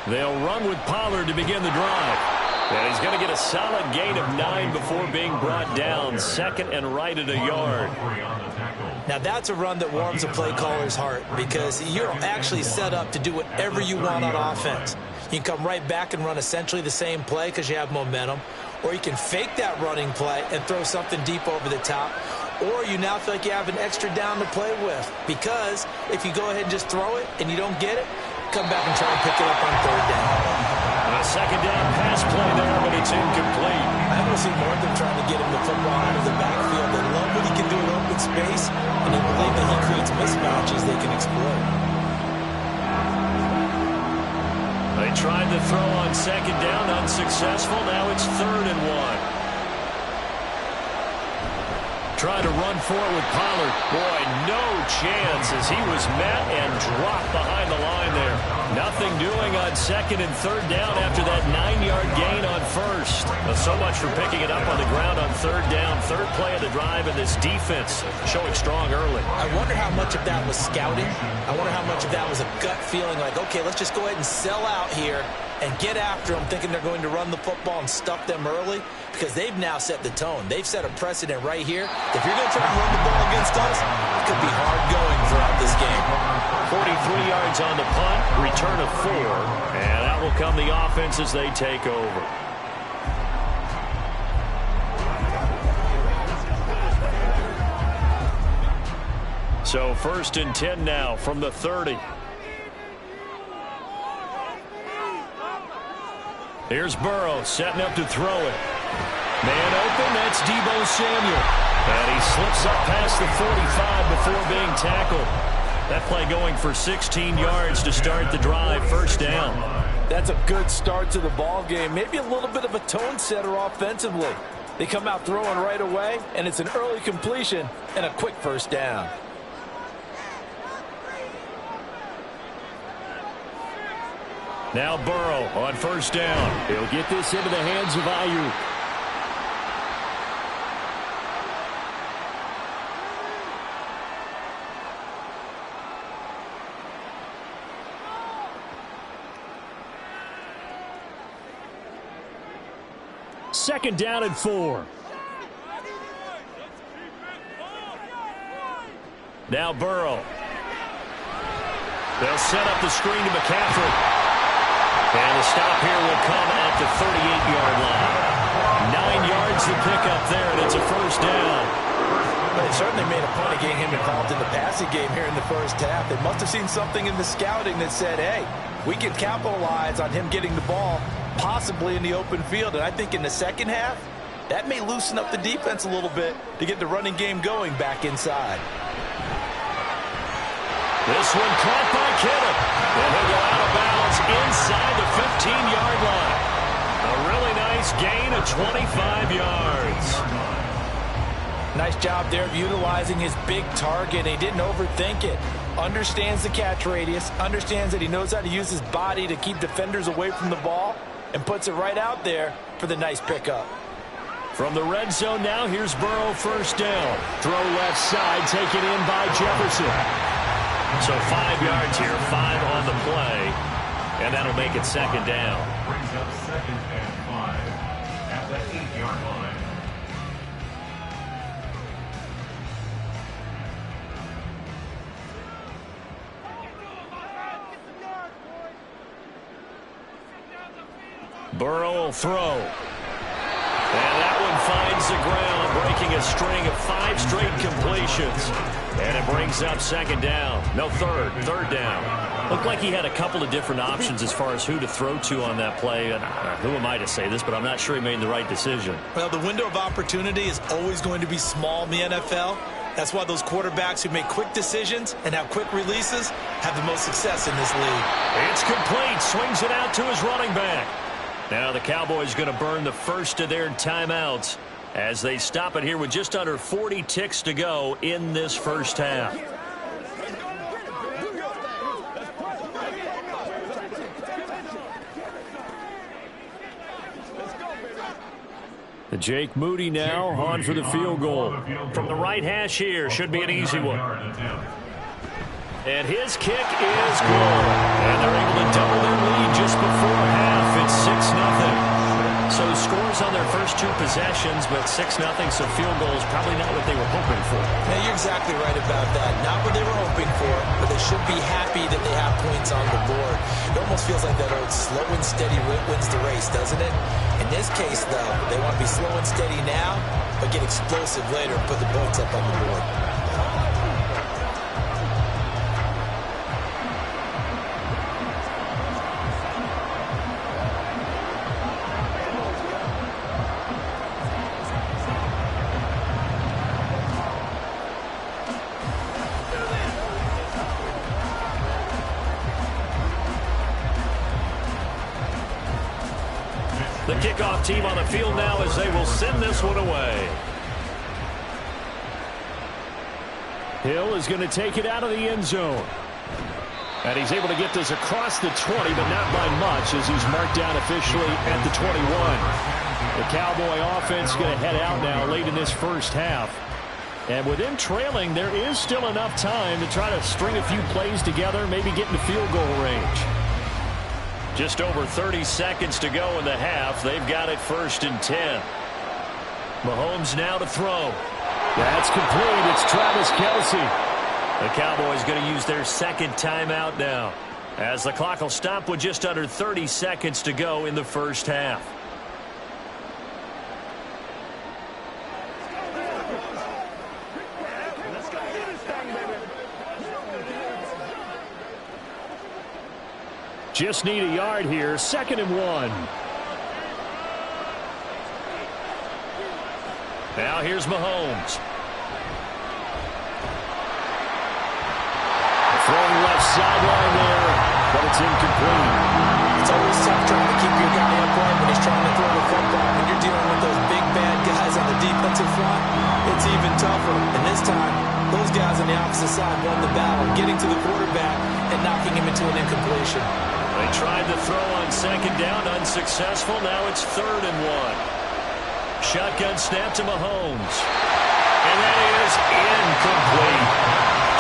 They'll run with Pollard to begin the drive. And he's going to get a solid gain of 9 before being brought down. Second and right at a yard. Now that's a run that warms a play caller's heart because you're actually set up to do whatever you want on offense. You can come right back and run essentially the same play because you have momentum. Or you can fake that running play and throw something deep over the top. Or you now feel like you have an extra down to play with. Because if you go ahead and just throw it and you don't get it, come back and try and pick it up on third down. And a second down pass play there, but it's incomplete. I want to see more of them trying to get him the football out of the backfield. They love what he can do in open space, and they believe that he creates mismatches they can exploit. They tried to throw on second down, unsuccessful. Now it's 3rd and 1. Trying to run for it with Pollard. Boy, no chance as he was met and dropped behind the line there. Nothing doing on second and third down after that 9-yard gain on first. But so much for picking it up on the ground on third down. Third play of the drive, and this defense showing strong early. I wonder how much of that was scouting. I wonder how much of that was a gut feeling like, okay, let's just go ahead and sell out here and get after them, thinking they're going to run the football and stuff them early, because they've now set the tone. They've set a precedent right here. If you're going to try and run the ball against us, it could be hard going throughout this game. 43 yards on the punt, return of 4, and out will come the offense as they take over. So 1st and 10 now from the 30. Here's Burrow setting up to throw it. Man open, that's Deebo Samuel. And he slips up past the 45 before being tackled. That play going for 16 yards to start the drive, 1st down. That's a good start to the ball game. Maybe a little bit of a tone setter offensively. They come out throwing right away, and it's an early completion and a quick 1st down. Now Burrow on 1st down. He'll get this into the hands of Ayuk. Second down and 4. Now Burrow. They'll set up the screen to McCaffrey. And the stop here will come at the 38-yard line. 9 yards to pick up there, and it's a 1st down. Well, they certainly made a point of getting him involved in the passing game here in the first half. They must have seen something in the scouting that said, hey, we can capitalize on him getting the ball possibly in the open field. And I think in the second half, that may loosen up the defense a little bit to get the running game going back inside. This one caught by Kittle. And he'll go out of bounds inside the 15-yard line. A really nice gain of 25 yards. Nice job there of utilizing his big target. He didn't overthink it. Understands the catch radius. Understands that he knows how to use his body to keep defenders away from the ball. And puts it right out there for the nice pickup. From the red zone now, here's Burrow first down. Throw left side, taken in by Jefferson. So 5 yards here, 5 on the play. And that'll make it second down. Brings up second and 5 at the 8-yard line. Burrow will throw. And that one finds the ground, breaking a string of 5 straight completions. And it brings up second down. No, third down. Looked like he had a couple of different options as far as who to throw to on that play. And who am I to say this, but I'm not sure he made the right decision. Well, the window of opportunity is always going to be small in the NFL. That's why those quarterbacks who make quick decisions and have quick releases have the most success in this league. It's complete. Swings it out to his running back. Now the Cowboys going to burn the first of their timeouts as they stop it here with just under 40 ticks to go in this first half. The Jake Moody now on for the field goal. From the right hash here, should be an easy one. And his kick is good. And they're able to double their lead just before half. It's 6-0. So scores on their first 2 possessions, but 6-0, so field goal is probably not what they were hoping for. Now, you're exactly right about that. Not what they were hoping for, but they should be happy that they have points on the board. It almost feels like that old slow and steady wins the race, doesn't it? In this case, though, they want to be slow and steady now, but get explosive later and put the points up on the board. The kickoff team on the field now as they will send this one away. Hill is going to take it out of the end zone. And he's able to get this across the 20, but not by much as he's marked down officially at the 21. The Cowboy offense is going to head out now late in this first half. And with them trailing, there is still enough time to try to string a few plays together, maybe get into field goal range. Just over 30 seconds to go in the half. They've got it 1st and 10. Mahomes now to throw. That's complete. It's Travis Kelce. The Cowboys going to use their second timeout now, as the clock will stop with just under 30 seconds to go in the first half. Just need a yard here. 2nd and 1. Now here's Mahomes. Throwing left sideline there, but it's incomplete. It's always tough trying to keep your guy upright when he's trying to throw the football. When you're dealing with those big bad guys on the defensive front, it's even tougher. And this time, those guys on the opposite side won the battle, getting to the quarterback and knocking him into an incompletion. They tried to throw on 2nd down, unsuccessful. Now it's 3rd and 1. Shotgun snap to Mahomes. And that is incomplete.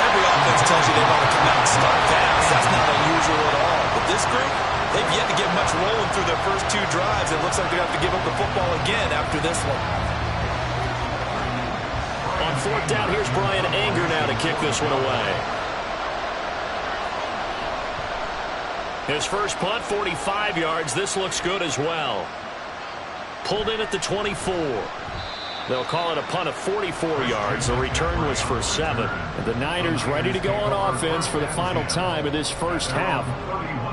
Every offense tells you they want to come out and start fast. That's not unusual at all. But this group, they've yet to get much rolling through their first 2 drives. It looks like they have to give up the football again after this one. On 4th down, here's Brian Anger now to kick this one away. His first punt, 45 yards. This looks good as well. Pulled in at the 24. They'll call it a punt of 44 yards. The return was for 7. The Niners ready to go on offense for the final time of this first half.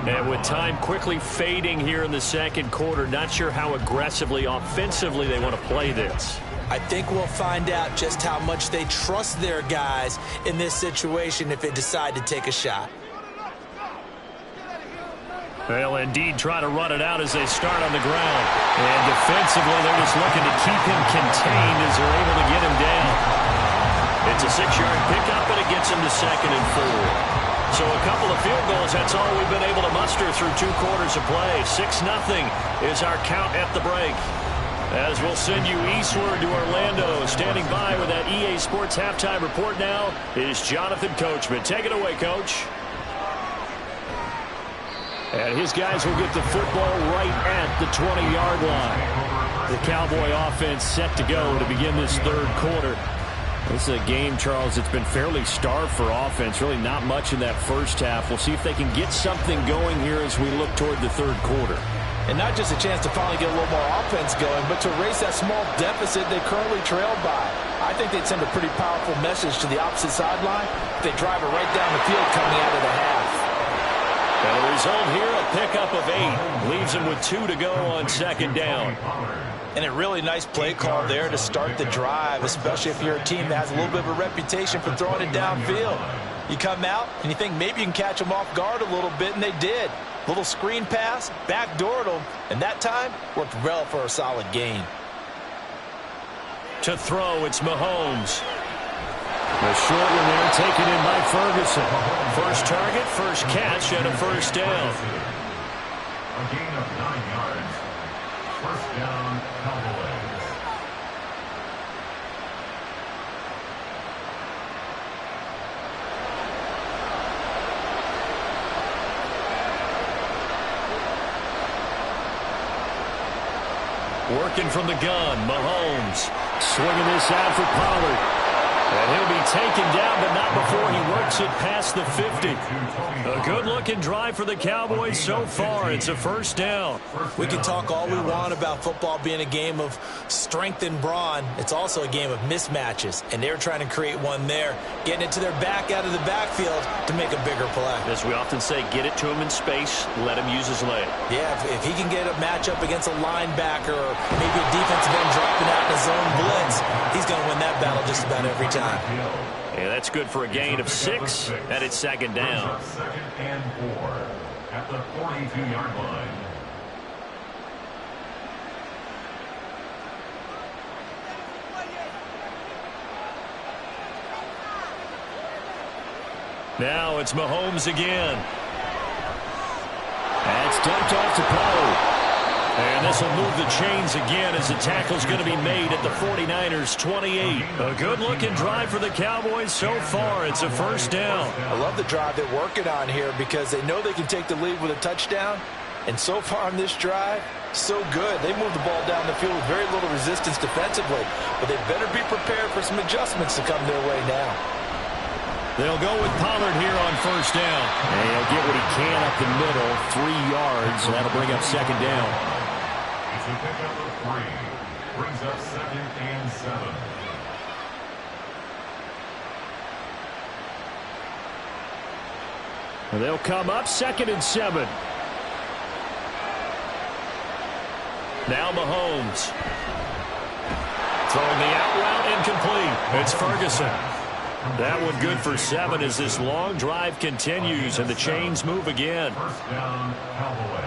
And with time quickly fading here in the second quarter, not sure how aggressively, offensively they want to play this. I think we'll find out just how much they trust their guys in this situation if they decide to take a shot. They'll indeed try to run it out as they start on the ground. And defensively, they're just looking to keep him contained as they're able to get him down. It's a 6-yard pickup, and it gets him to 2nd and 4. So a couple of field goals, that's all we've been able to muster through 2 quarters of play. 6-0 is our count at the break. As we'll send you eastward to Orlando. Standing by with that EA Sports halftime report now is Jonathan Coachman. Take it away, Coach. And his guys will get the football right at the 20-yard line. The Cowboy offense set to go to begin this third quarter. This is a game, Charles, that's been fairly starved for offense. Really not much in that first half. We'll see if they can get something going here as we look toward the third quarter. And not just a chance to finally get a little more offense going, but to erase that small deficit they currently trailed by. I think they'd send a pretty powerful message to the opposite sideline if they drive it right down the field coming out of the half. And the result here, a pickup of 8. Leaves them with 2 to go on 2nd down. And a really nice play call there to start the drive, especially if you're a team that has a little bit of a reputation for throwing it downfield. You come out and you think maybe you can catch them off guard a little bit, and they did. Little screen pass, backdoored them, and that time worked well for a solid gain. To throw, it's Mahomes. The short one there taken in by Ferguson. First target, first catch, and a first down. A gain of 9 yards. First down, Cowboys. Working from the gun, Mahomes. Swinging this out for Pollard. And he'll be taken down, but not before he works it past the 50. A good-looking drive for the Cowboys so far. It's a first down. We can talk all we want about football being a game of strength and brawn. It's also a game of mismatches, and they're trying to create one there, getting it to their back out of the backfield to make a bigger play. As we often say, get it to him in space, let him use his leg. Yeah, if he can get a matchup against a linebacker or maybe a defensive end dropping out in a zone blitz, he's going to win that battle just about every time. And that's good for a gain of 6, and it's 2nd down. 2nd and 4 at the 42-yard line. Now it's Mahomes again. That's dumped off to Pollard. And this will move the chains again as the tackle's going to be made at the 49ers 28. A good-looking drive for the Cowboys so far. It's a first down. I love the drive they're working on here because they know they can take the lead with a touchdown. And so far on this drive, so good. They move the ball down the field with very little resistance defensively. But they better be prepared for some adjustments to come their way now. They'll go with Pollard here on first down. And he'll get what he can up the middle, 3 yards. That'll bring up 2nd down. It's a pickup of 3. Brings up 2nd and 7. And they'll come up 2nd and 7. Now Mahomes. Throwing the out route incomplete. It's Ferguson. That one good for 7 as this long drive continues and the chains move again. First down, Cowboys.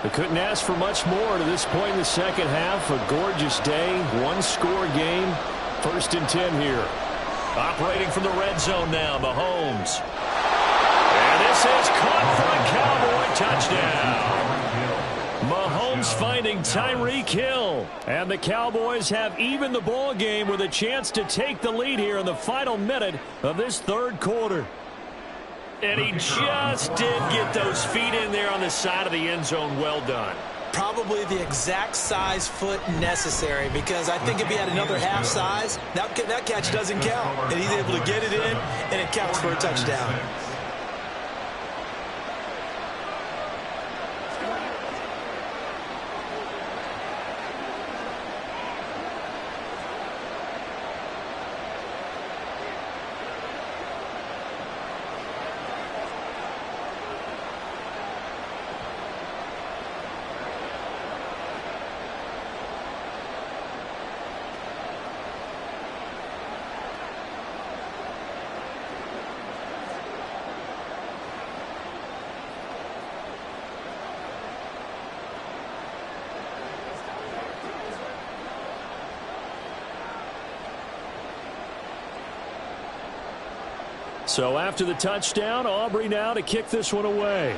They couldn't ask for much more to this point in the second half. A gorgeous day, one-score game. 1st and 10 here. Operating from the red zone now, Mahomes. And this is caught for a Cowboy touchdown. Mahomes finding Tyreek Hill. And the Cowboys have even the ball game with a chance to take the lead here in the final minute of this third quarter. And he just did get those feet in there on the side of the end zone. Well done. Probably the exact size foot necessary because I think if he had another half size, that catch doesn't count. And he's able to get it in, and it counts for a touchdown. So after the touchdown, Aubrey now to kick this one away.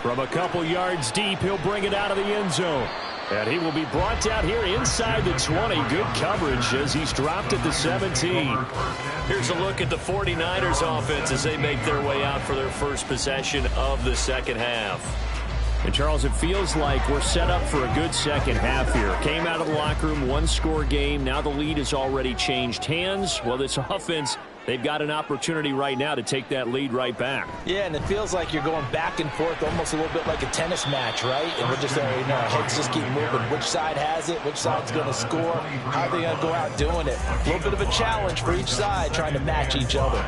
From a couple yards deep, he'll bring it out of the end zone. And he will be brought down here inside the 20. Good coverage as he's dropped at the 17. Here's a look at the 49ers offense as they make their way out for their first possession of the second half. And, Charles, it feels like we're set up for a good second half here. Came out of the locker room, one-score game. Now the lead has already changed hands. Well, this offense, they've got an opportunity right now to take that lead right back. Yeah, and it feels like you're going back and forth almost a little bit like a tennis match, right? And we're just, our heads just keep moving. Which side has it? Which side's going to score? How are they going to go out doing it? A little bit of a challenge for each side trying to match each other.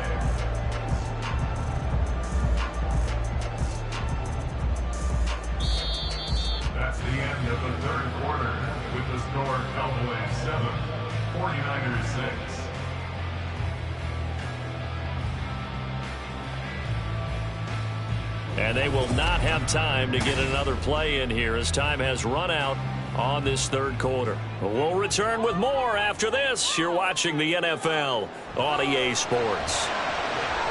That's the end of the third quarter with the score Cowboys 7, 49ers 6. And they will not have time to get another play in here as time has run out on this third quarter. We'll return with more after this. You're watching the NFL on EA Sports.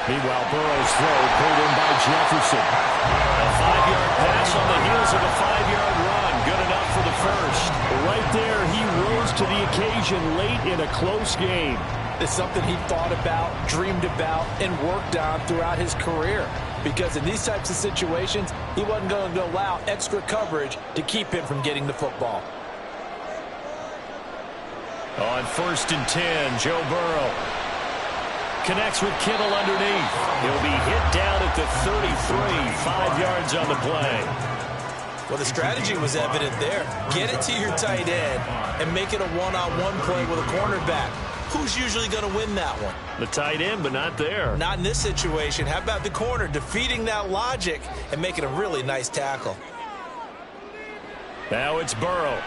Meanwhile, Burrow's throw pulled in by Jefferson. A 5-yard pass on the heels of a 5-yard run. Good enough for the first. Right there, he rose to the occasion late in a close game. It's something he thought about, dreamed about, and worked on throughout his career. Because in these types of situations, he wasn't going to allow extra coverage to keep him from getting the football. On 1st and 10, Joe Burrow connects with Kittle underneath. He'll be hit down at the 33, 5 yards on the play. Well, the strategy was evident there. Get it to your tight end and make it a one-on-one play with a cornerback. Who's usually going to win that one? The tight end, but not there. Not in this situation. How about the corner defeating that logic and making a really nice tackle? Now it's Burrow.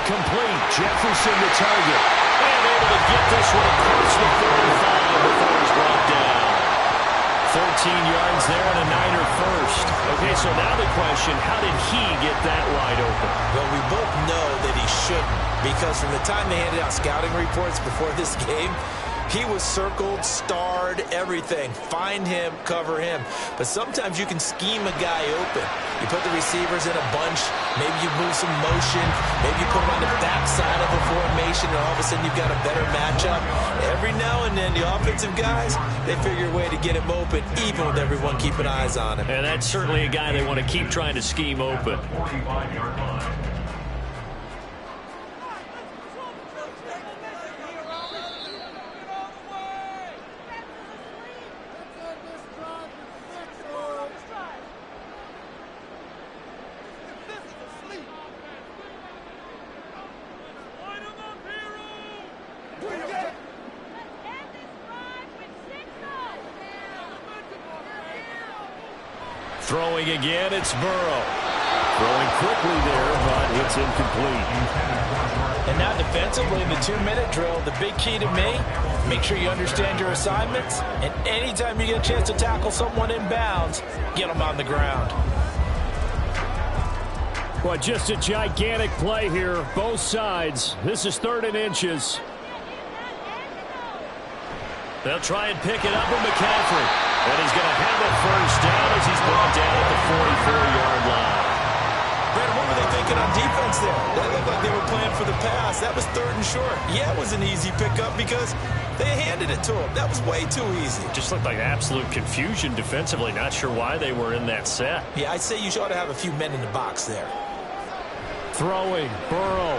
Complete. Jefferson the target. And able to get this one across the 45 before he's brought down. 13 yards there and a Niner first. Okay, so now the question, how did he get that wide open? Well, we both know that he shouldn't, because from the time they handed out scouting reports before this game, he was circled, starred, everything. Find him, cover him. But sometimes you can scheme a guy open. You put the receivers in a bunch. Maybe you move some motion. Maybe you put them on the backside of a formation, and all of a sudden you've got a better matchup. Every now and then, the offensive guys, they figure a way to get him open, even with everyone keeping eyes on him. And that's certainly a guy they want to keep trying to scheme open. 45-yard line. Throwing again, it's Burrow. Throwing quickly there, but it's incomplete. And now defensively in the 2-minute drill, the big key to me, make sure you understand your assignments, and anytime you get a chance to tackle someone in bounds, get them on the ground. Well, just a gigantic play here, both sides. This is 3rd and inches. They'll try and pick it up with McCaffrey. And he's going to have it first down as he's brought down at the 44-yard line. Brad, what were they thinking on defense there? That looked like they were playing for the pass. That was 3rd and short. Yeah, it was an easy pickup because they handed it to him. That was way too easy. Just looked like absolute confusion defensively. Not sure why they were in that set. Yeah, I'd say you ought to have a few men in the box there. Throwing, Burrow.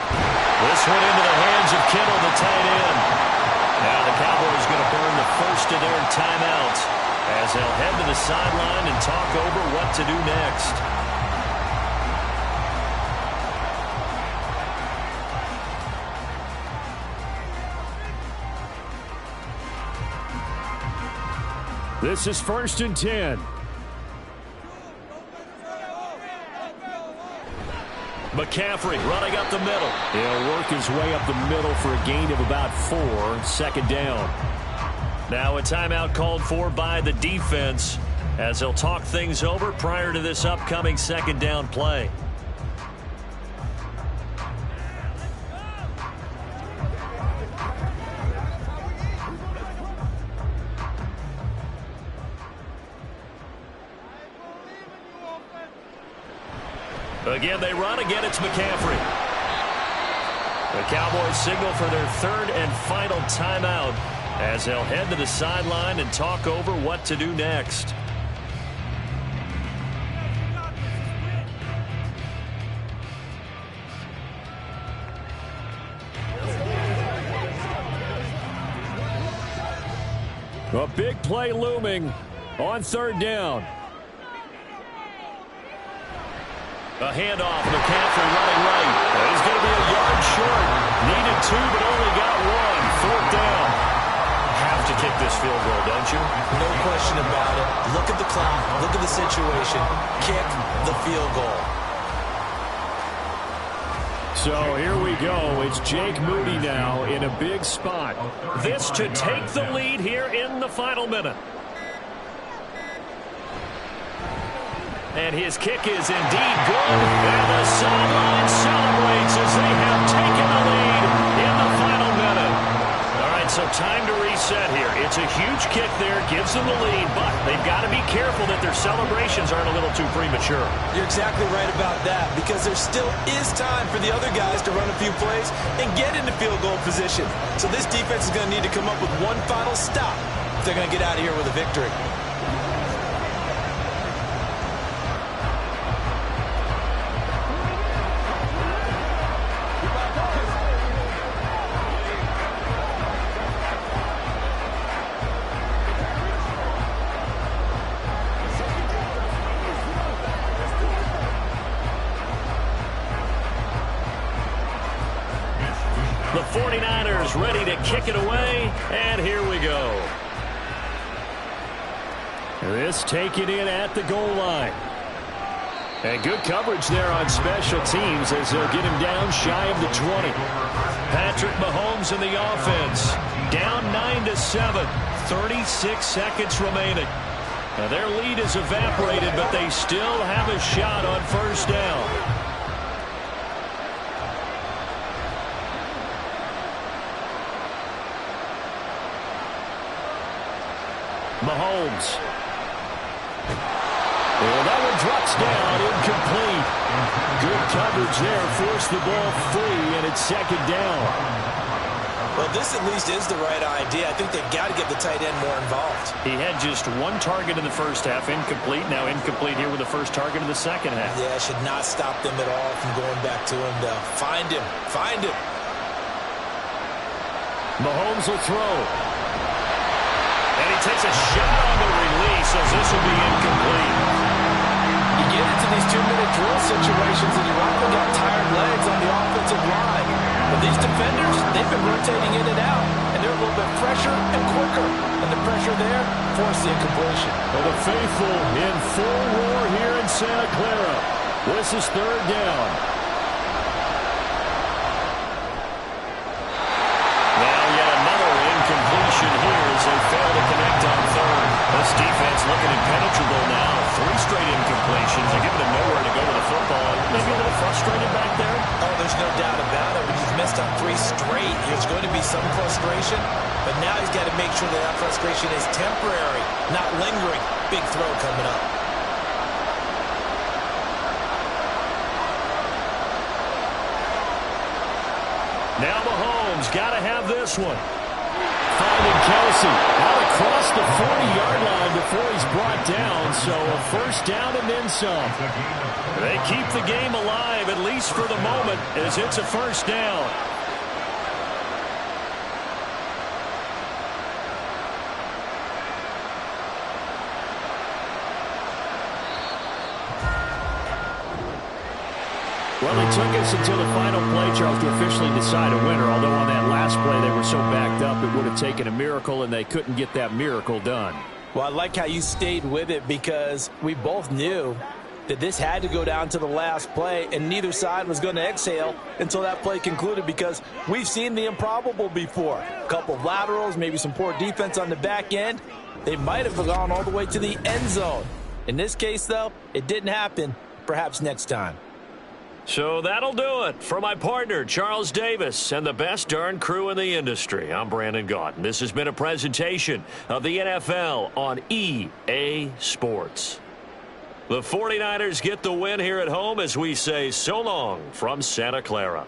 This one into the hands of Kittle, the tight end. Now the Cowboys going to burn the first of their timeouts as they'll head to the sideline and talk over what to do next. This is 1st and 10. McCaffrey running up the middle. He'll work his way up the middle for a gain of about 4. 2nd down. Now a timeout called for by the defense as they'll talk things over prior to this upcoming 2nd down play. Again, they run. Again, it's McCaffrey. The Cowboys signal for their third and final timeout as they'll head to the sideline and talk over what to do next. A big play looming on third down. A handoff, McCaffrey running right. He's going to be a yard short. Needed 2, but only got 1. Fourth down. Have to kick this field goal, don't you? No question about it. Look at the clock. Look at the situation. Kick the field goal. So here we go. It's Jake Moody now in a big spot. This to take the lead here in the final minute. And his kick is indeed good. And the sideline celebrates as they have taken the lead in the final minute. All right, so time to reset here. It's a huge kick there, gives them the lead, but they've got to be careful that their celebrations aren't a little too premature. You're exactly right about that, because there still is time for the other guys to run a few plays and get into field goal position. So this defense is going to need to come up with one final stop if they're going to get out of here with a victory. The 49ers ready to kick it away, and here we go. This taken in at the goal line. And good coverage there on special teams as they'll get him down shy of the 20. Patrick Mahomes in the offense. Down 9-7. 36 seconds remaining. Now their lead is evaporated, but they still have a shot on first down. Mahomes. Well, that one drops down, incomplete. Good coverage there, forced the ball free, and it's second down. Well, this at least is the right idea. I think they've got to get the tight end more involved. He had just one target in the first half, incomplete. Now incomplete here with the first target in the second half. Yeah, should not stop them at all from going back to him, though. Find him. Find him. Mahomes will throw. And he takes a shot on the release as this will be incomplete. You get into these 2-minute drill situations and you've often got tired legs on the offensive line. But these defenders, they've been rotating in and out, and they're a little bit fresher and quicker. And the pressure there forced the incompletion. Well, the faithful in full roar here in Santa Clara. This is third down. Now yet another incompletion here as they fail to connect on third. This defense looking impenetrable now. 3 straight incompletions. They're giving him nowhere to go with the football. Maybe a little frustrated back there. Oh, there's no doubt about it. When he's missed on 3 straight, there's going to be some frustration. But now he's got to make sure that frustration is temporary, not lingering. Big throw coming up. Now Mahomes got to have this one. Finding Kelsey out across the 40-yard line before he's brought down. So a first down and then some. They keep the game alive, at least for the moment, as it's a first down. Well, it took us until the final play, Charles, to officially decide a winner, although on that last play they were so backed up it would have taken a miracle, and they couldn't get that miracle done. Well, I like how you stayed with it because we both knew that this had to go down to the last play, and neither side was going to exhale until that play concluded because we've seen the improbable before. A couple of laterals, maybe some poor defense on the back end. They might have gone all the way to the end zone. In this case, though, it didn't happen. Perhaps next time. So that'll do it for my partner, Charles Davis, and the best darn crew in the industry. I'm Brandon Gaudin. This has been a presentation of the NFL on EA Sports. The 49ers get the win here at home as we say so long from Santa Clara.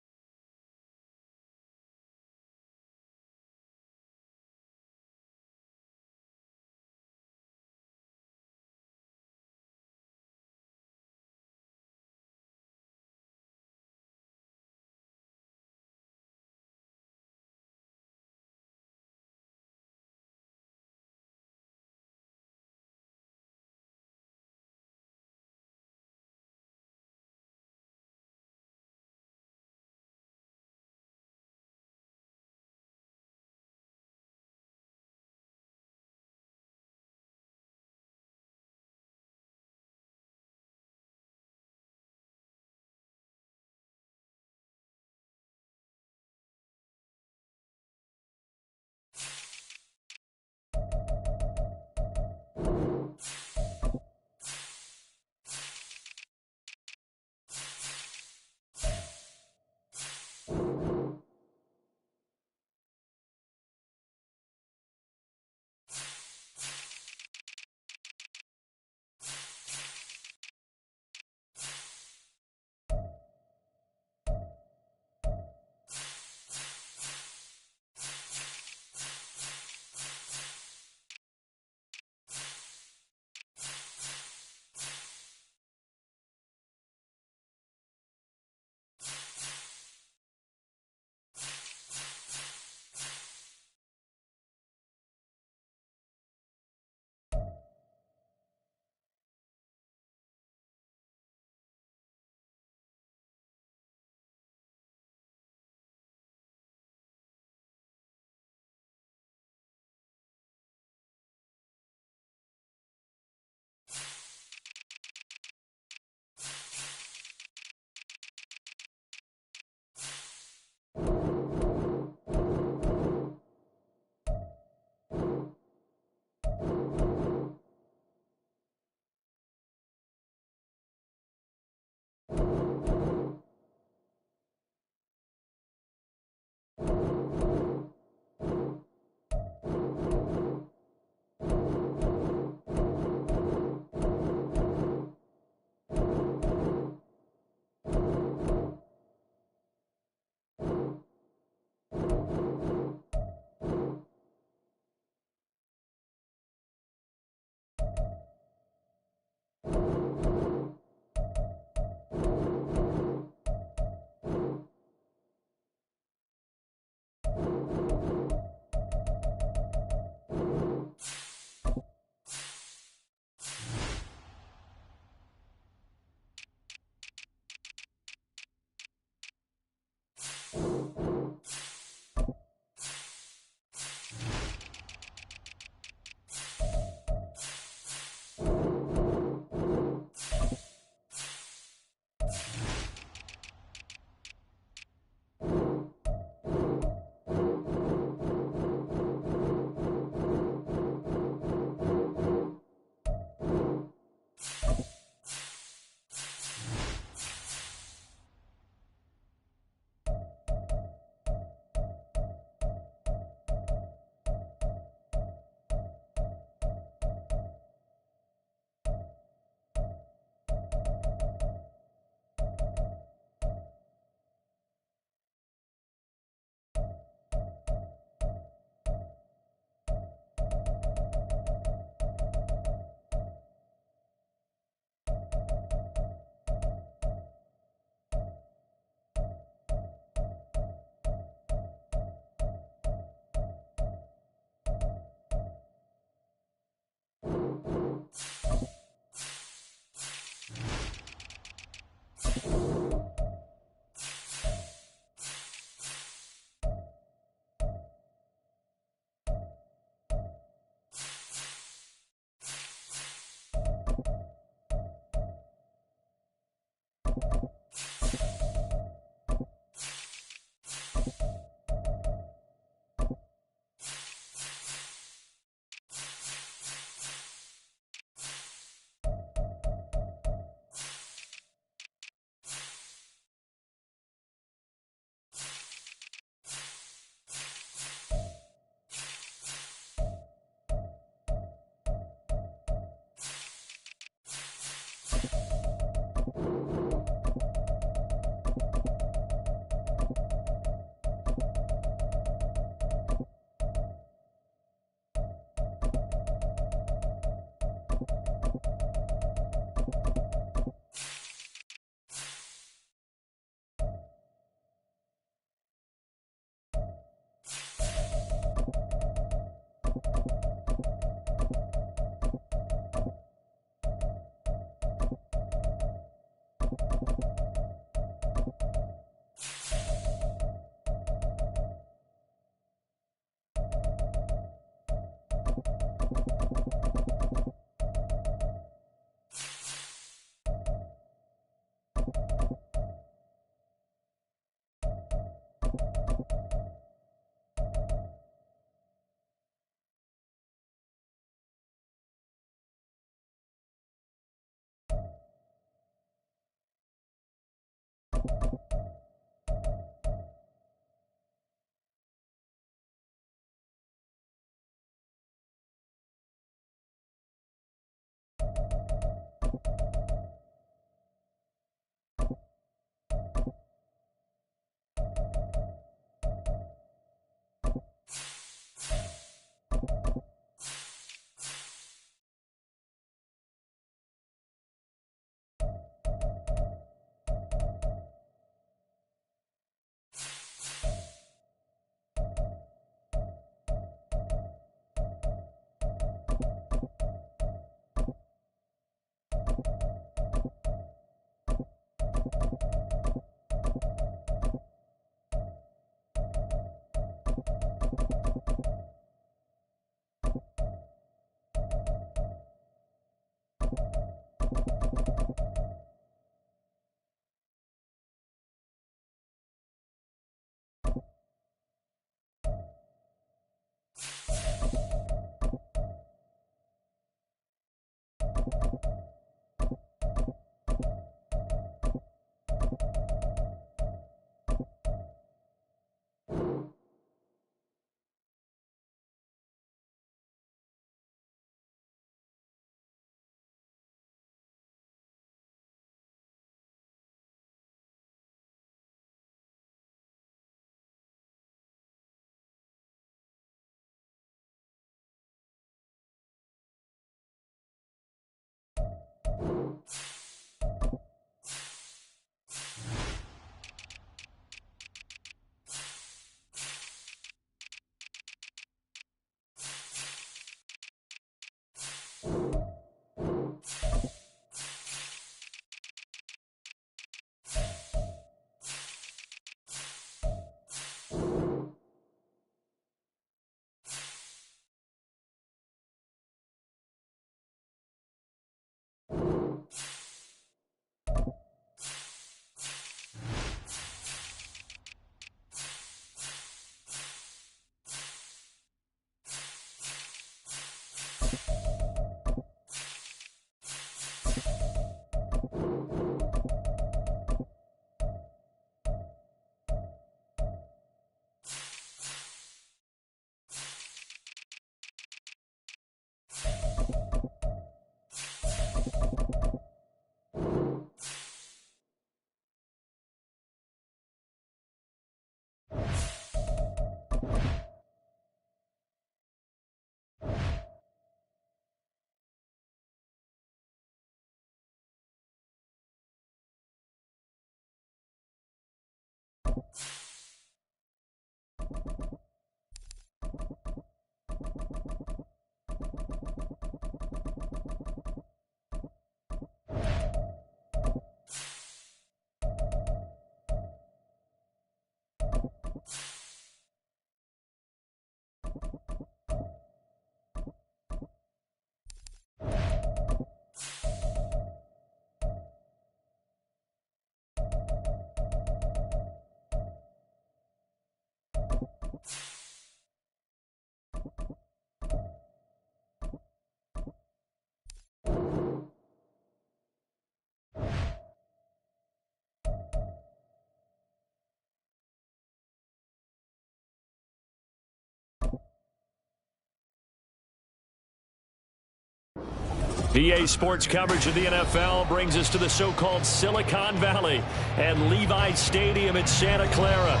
PA Sports coverage of the NFL brings us to the so-called Silicon Valley and Levi Stadium in Santa Clara.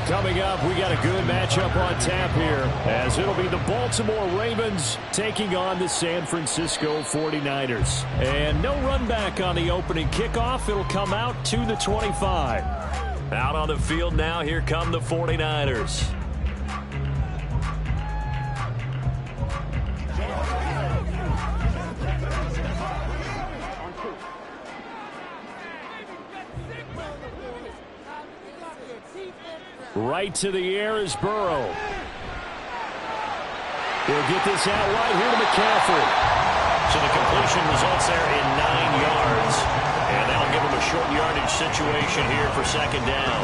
Coming up, we got a good matchup on tap here, as it'll be the Baltimore Ravens taking on the San Francisco 49ers. And no run back on the opening kickoff. It'll come out to the 25. Out on the field now, here come the 49ers. Right to the air is Burrow. He'll get this out right here to McCaffrey. So the completion results there in 9 yards. And that'll give him a short yardage situation here for second down.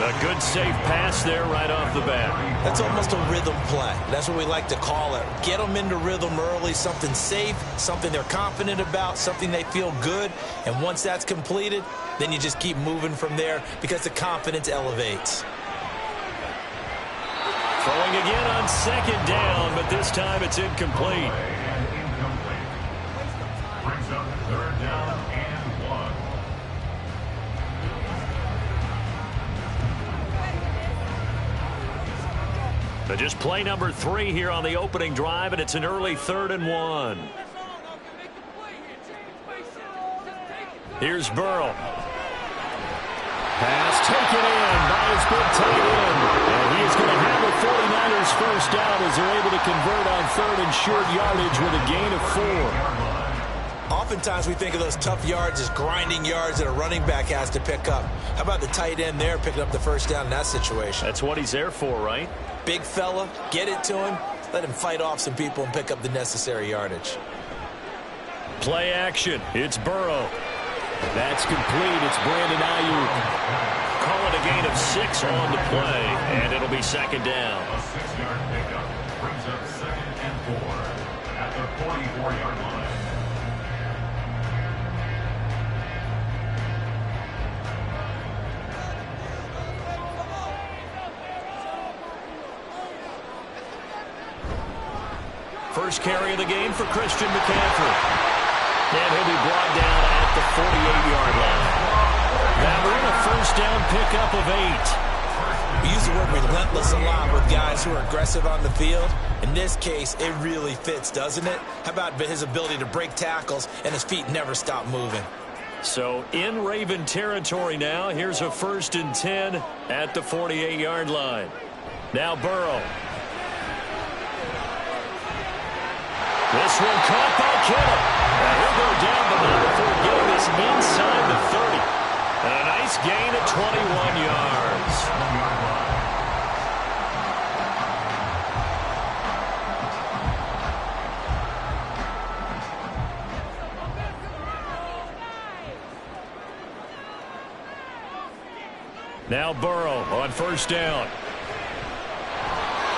A good safe pass there right off the bat. That's almost a rhythm play. That's what we like to call it. Get them into rhythm early, something safe, something they're confident about, something they feel good. And once that's completed, then you just keep moving from there because the confidence elevates. Throwing again on second down, but this time it's incomplete. Brings up third down and 1. But just play number 3 here on the opening drive, and it's an early 3rd and 1. Here's Burrow. Pass taken in by his big tight end. And he is going to have the 49ers first down as they're able to convert on 3rd and short yardage with a gain of 4. Oftentimes we think of those tough yards as grinding yards that a running back has to pick up. How about the tight end there picking up the first down in that situation? That's what he's there for, right? Big fella, get it to him, let him fight off some people and pick up the necessary yardage. Play action. It's Burrow. That's complete. It's Brandon Ayuk. Call it a gain of 6 on the play, and it'll be second down. A 6-yard pickup brings up 2nd and 4 at the 44-yard line. First carry of the game for Christian McCaffrey. And he'll be brought down at the 48-yard line. That will a first down pickup of 8. We use the word relentless a lot with guys who are aggressive on the field. In this case, it really fits, doesn't it? How about his ability to break tackles and his feet never stop moving? So in Raven territory now, here's a 1st and 10 at the 48-yard line. Now Burrow. This one caught by Kittle. And he'll go down the line before getting this inside the 30. And a nice gain of 21 yards. Now Burrow on first down.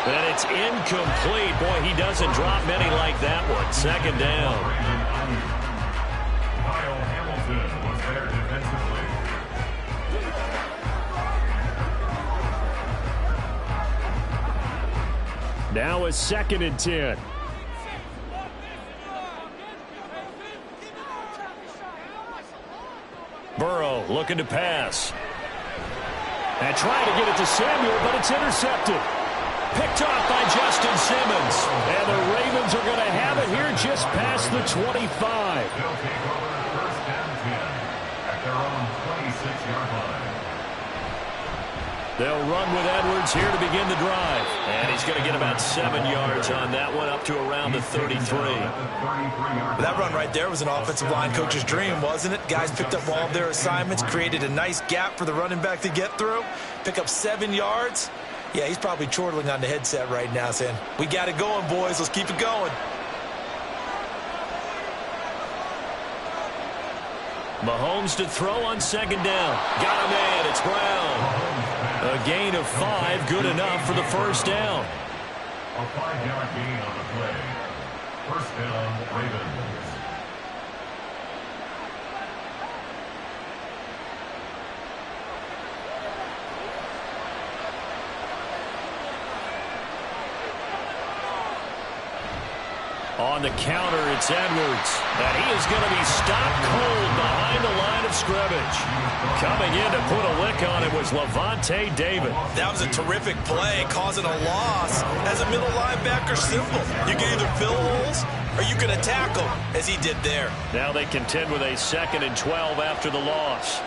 And it's incomplete. Boy, he doesn't drop many like that one. Second down. Kyle Hamilton was there defensively. Now a 2nd and 10. Burrow looking to pass. And trying to get it to Samuel, but it's intercepted. Picked off by Justin Simmons. And the Ravens are going to have it here just past the 25. They'll take over 1st and 10 at their own 26-yard line. They'll run with Edwards here to begin the drive. And he's going to get about 7 yards on that one, up to around the 33. That run right there was an offensive line coach's dream, wasn't it? Guys picked up all of their assignments, created a nice gap for the running back to get through, pick up 7 yards. Yeah, he's probably chortling on the headset right now saying, we got it going, boys. Let's keep it going. Mahomes to throw on second down. Got a man. It's Brown. A gain of 5, good enough for the first down. A 5-yard gain on the play. First down, Ravens. On the counter, it's Edwards. And he is going to be stopped cold behind the line of scrimmage. Coming in to put a lick on it was Lavonte David. That was a terrific play, causing a loss as a middle linebacker symbol. You can either fill holes or you can attack them, as he did there. Now they contend with a 2nd and 12 after the loss.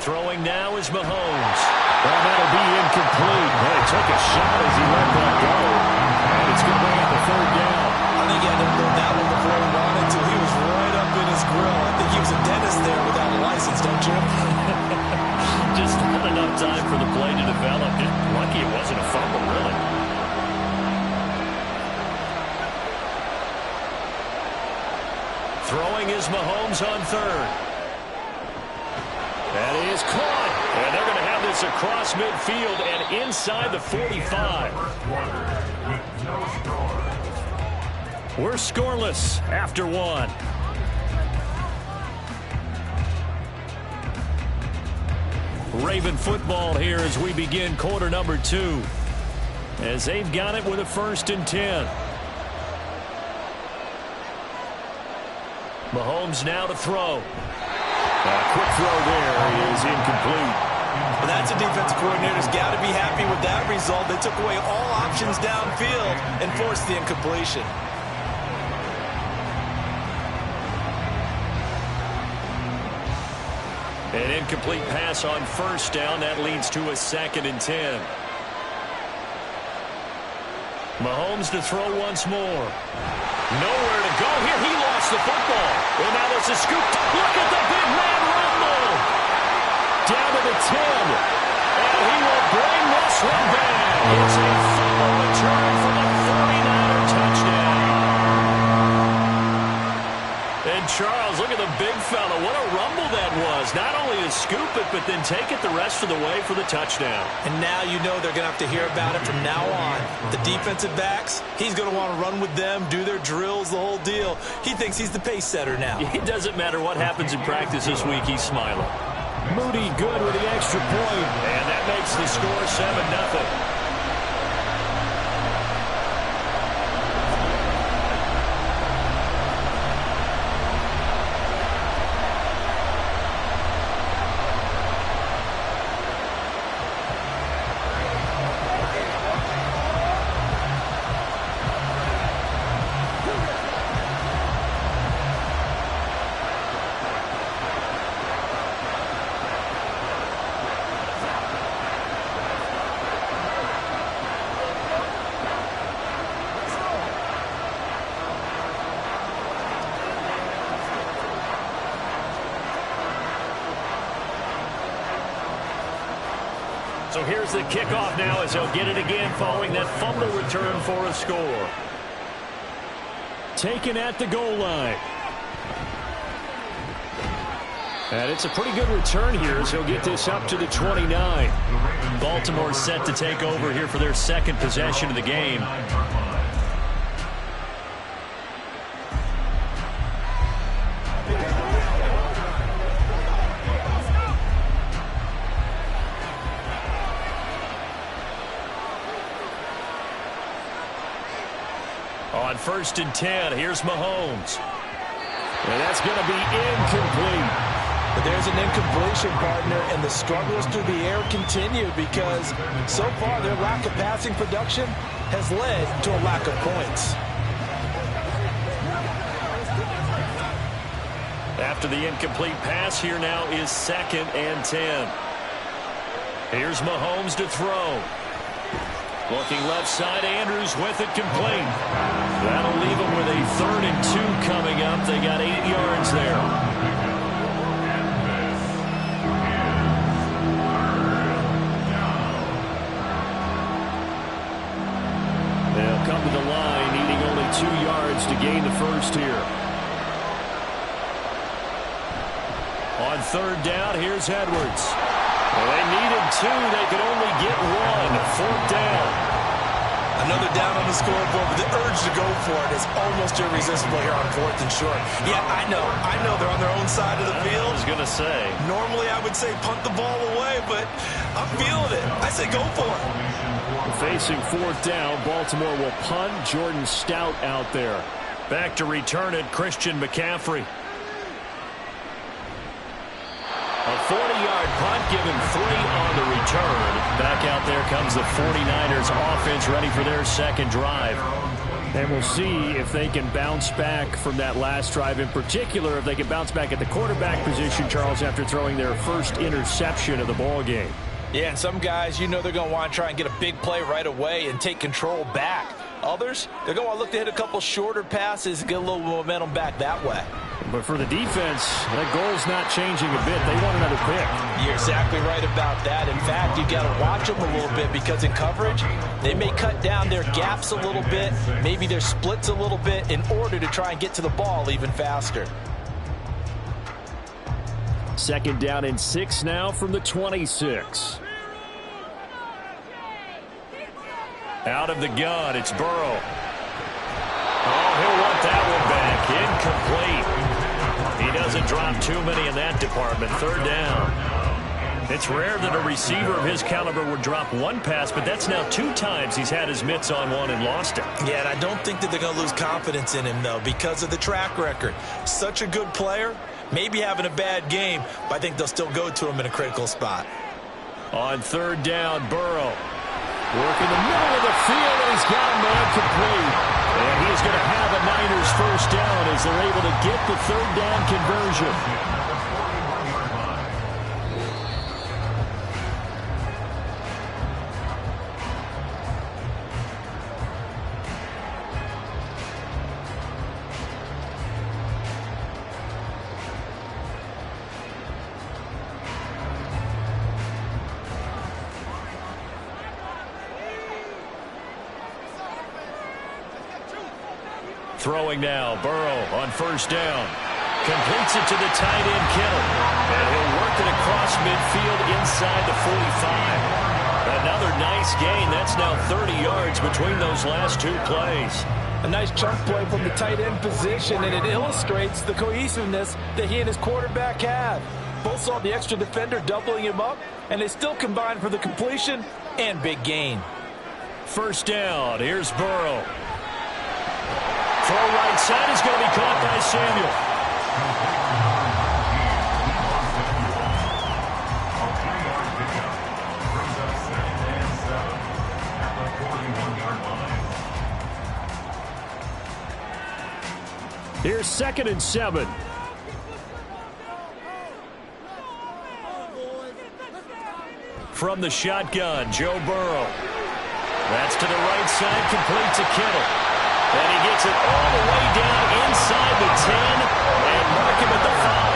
Throwing now is Mahomes. Well, that'll be incomplete. But he took a shot as he let that go. And it's going to bring up a 3rd down. I think he had to throw that one before he wanted to. He was right up in his grill. I think he was a dentist there without a license, don't you? Just not enough time for the play to develop. Just lucky it wasn't a fumble, really. Throwing is Mahomes on 3rd. That is caught. And they're going to have this across midfield and inside the 45. We're scoreless after 1. Raven football here as we begin quarter number 2. As they've got it with a 1st and 10. Mahomes now to throw. A quick throw there is incomplete. Well, that's a defensive coordinator's got to be happy with that result. They took away all options downfield and forced the incompletion. An incomplete pass on 1st down. That leads to a 2nd and 10. Mahomes to throw once more. Nowhere to go here. He lost the football. And now there's a scoop. Look at the big man rumble. Down to the 10. And he will bring this one back. It's a fumble return for the 49er touchdown. And Charles, look at the big fella. What a rumble that was. Not only to scoop it, but then take it the rest of the way for the touchdown. And now you know they're going to have to hear about it from now on. The defensive backs, he's going to want to run with them, do their drills, the whole deal. He thinks he's the pace setter now. It doesn't matter what happens in practice this week. He's smiling. Moody good with the extra point. And that makes the score 7-0. So here's the kickoff now as he'll get it again following that fumble return for a score. Taken at the goal line. And it's a pretty good return here as he'll get this up to the 29. Baltimore set to take over here for their 2nd possession of the game. On 1st and 10, here's Mahomes. And that's going to be incomplete. But there's an incompletion, partner, and the struggles through the air continue because so far their lack of passing production has led to a lack of points. After the incomplete pass, here now is 2nd and 10. Here's Mahomes to throw. Looking left side, Andrews with it complete. That'll leave them with a 3rd and 2 coming up. They got 8 yards there. They'll come to the line, needing only 2 yards to gain the first here. On 3rd down, here's Edwards. Well, they needed 2. They could only get 1. 4th down. Another down on the scoreboard, but the urge to go for it is almost irresistible here on 4th and short. Yeah, I know they're on their own side of the field. I was going to say. Normally I would say punt the ball away, but I'm feeling it. I say go for it. Facing 4th down, Baltimore will punt. Jordan Stout out there. Back to return it, Christian McCaffrey. A 40-yard punt, given 3 on the return. Back out there comes the 49ers offense, ready for their second drive. And we'll see if they can bounce back from that last drive. In particular, if they can bounce back at the quarterback position, Charles, after throwing their first interception of the ball game. Yeah, and some guys, they're going to want to try and get a big play right away and take control back. Others, they're going to want to look to hit a couple shorter passes, get a little momentum back that way. But for the defense, that goal's not changing a bit. They want another pick. You're exactly right about that. In fact, you've got to watch them a little bit because in coverage, they may cut down their gaps a little bit, maybe their splits a little bit in order to try and get to the ball even faster. 2nd down and 6 now from the 26. Out of the gun, it's Burrow. Oh, he'll want that one back. Incomplete. He doesn't drop too many in that department. 3rd down. It's rare that a receiver of his caliber would drop 1 pass, but that's now 2 times he's had his mitts on one and lost it. Yeah, and I don't think that they're going to lose confidence in him, though, because of the track record. Such a good player, maybe having a bad game, but I think they'll still go to him in a critical spot. On 3rd down, Burrow. Working the middle of the field, and he's got a man complete. And he's going to have a Niners first down as they're able to get the 3rd down conversion. Throwing now, Burrow on 1st down. Completes it to the tight end, Kittle. And he'll work it across midfield inside the 45. Another nice gain. That's now 30 yards between those last 2 plays. A nice chunk play from the tight end position, and it illustrates the cohesiveness that he and his quarterback have. Both saw the extra defender doubling him up, and they still combined for the completion and big gain. 1st down, here's Burrow. Throw right side is going to be caught by Samuel. Here's 2nd and 7. From the shotgun, Joe Burrow. That's to the right side, complete to Kittle. And he gets it all the way down inside the 10 and mark him at the 5.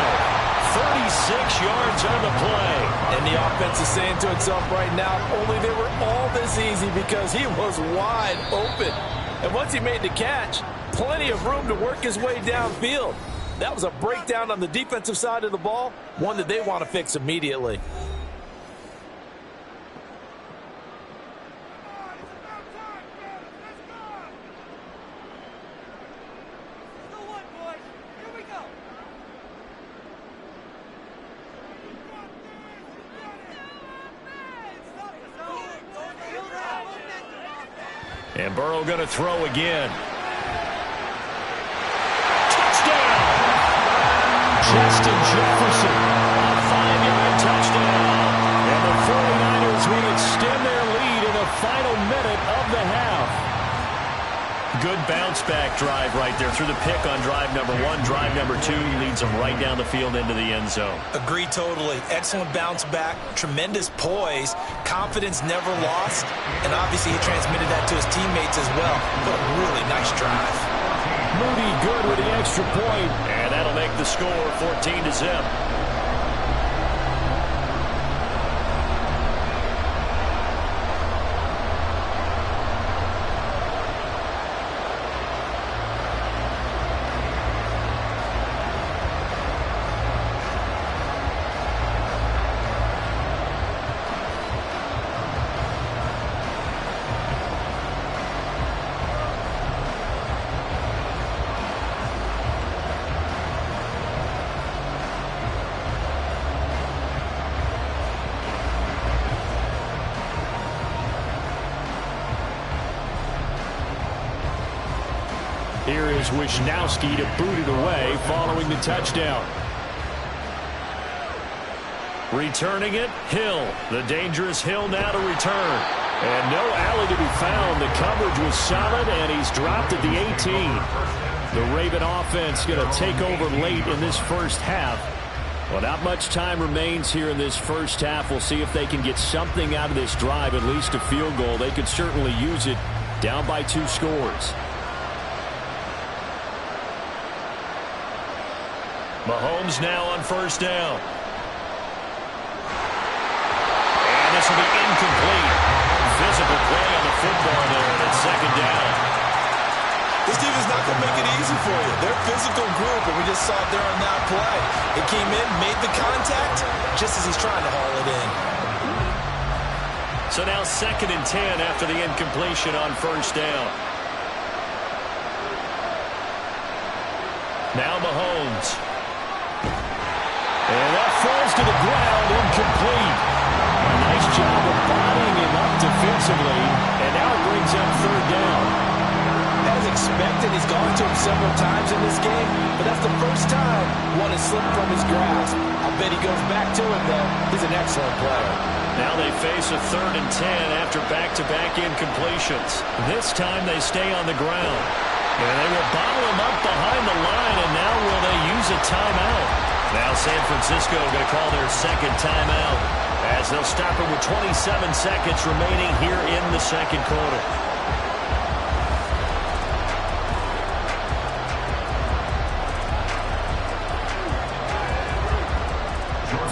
36 yards on the play. And the offense is saying to itself right now, only they were all this easy because he was wide open. And once he made the catch, plenty of room to work his way downfield. That was a breakdown on the defensive side of the ball, one that they want to fix immediately. And Burrow going to throw again. Touchdown! Justin Jefferson, a 5-yard touchdown. And the 49ers will extend their lead in the final minute of the half. good bounce-back drive right there. Through the pick on drive number 1. Drive number 2 leads them right down the field into the end zone. Agree totally. Excellent bounce back, tremendous poise, confidence never lost, and obviously he transmitted that to his teammates as well. What a really nice drive. Moody good with the extra point. And that'll make the score 14-0. Here is Wisnowski to boot it away following the touchdown. Returning it, Hill. The dangerous Hill now to return. And no alley to be found. The coverage was solid, and he's dropped at the 18. The Raven offense going to take over late in this first half. Well, not much time remains here in this first half. We'll see if they can get something out of this drive, at least a field goal. They could certainly use it down by 2 scores. Mahomes now on first down. And this will be incomplete. Physical play on the football there, and it's second down. This defense not going to make it easy for you. They're a physical group, and we just saw it there on that play. It came in, made the contact, just as he's trying to haul it in. So now 2nd and 10 after the incompletion on first down. Now Mahomes. And that falls to the ground, incomplete. A nice job of bodying him up defensively, and now it brings up 3rd down. As expected, he's gone to him several times in this game, but that's the first time one has slipped from his grasp. I bet he goes back to him, though. He's an excellent player. Now they face a 3rd and 10 after back-to-back incompletions. This time they stay on the ground. And they will bottle him up behind the line, and now will they use a timeout? Now San Francisco going to call their 2nd timeout as they'll stop it with 27 seconds remaining here in the 2nd quarter.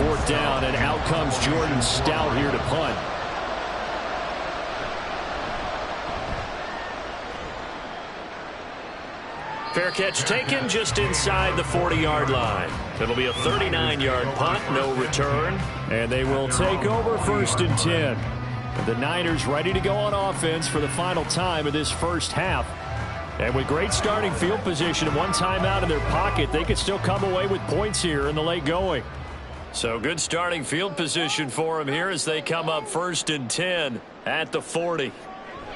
Fourth down, and out comes Jordan Stout here to punt. Fair catch taken just inside the 40-yard line. It'll be a 39-yard punt, no return. And they will take over 1st and 10. The Niners ready to go on offense for the final time of this first half. And with great starting field position and 1 timeout in their pocket, they could still come away with points here in the late going. So good starting field position for them here as they come up 1st and 10 at the 40.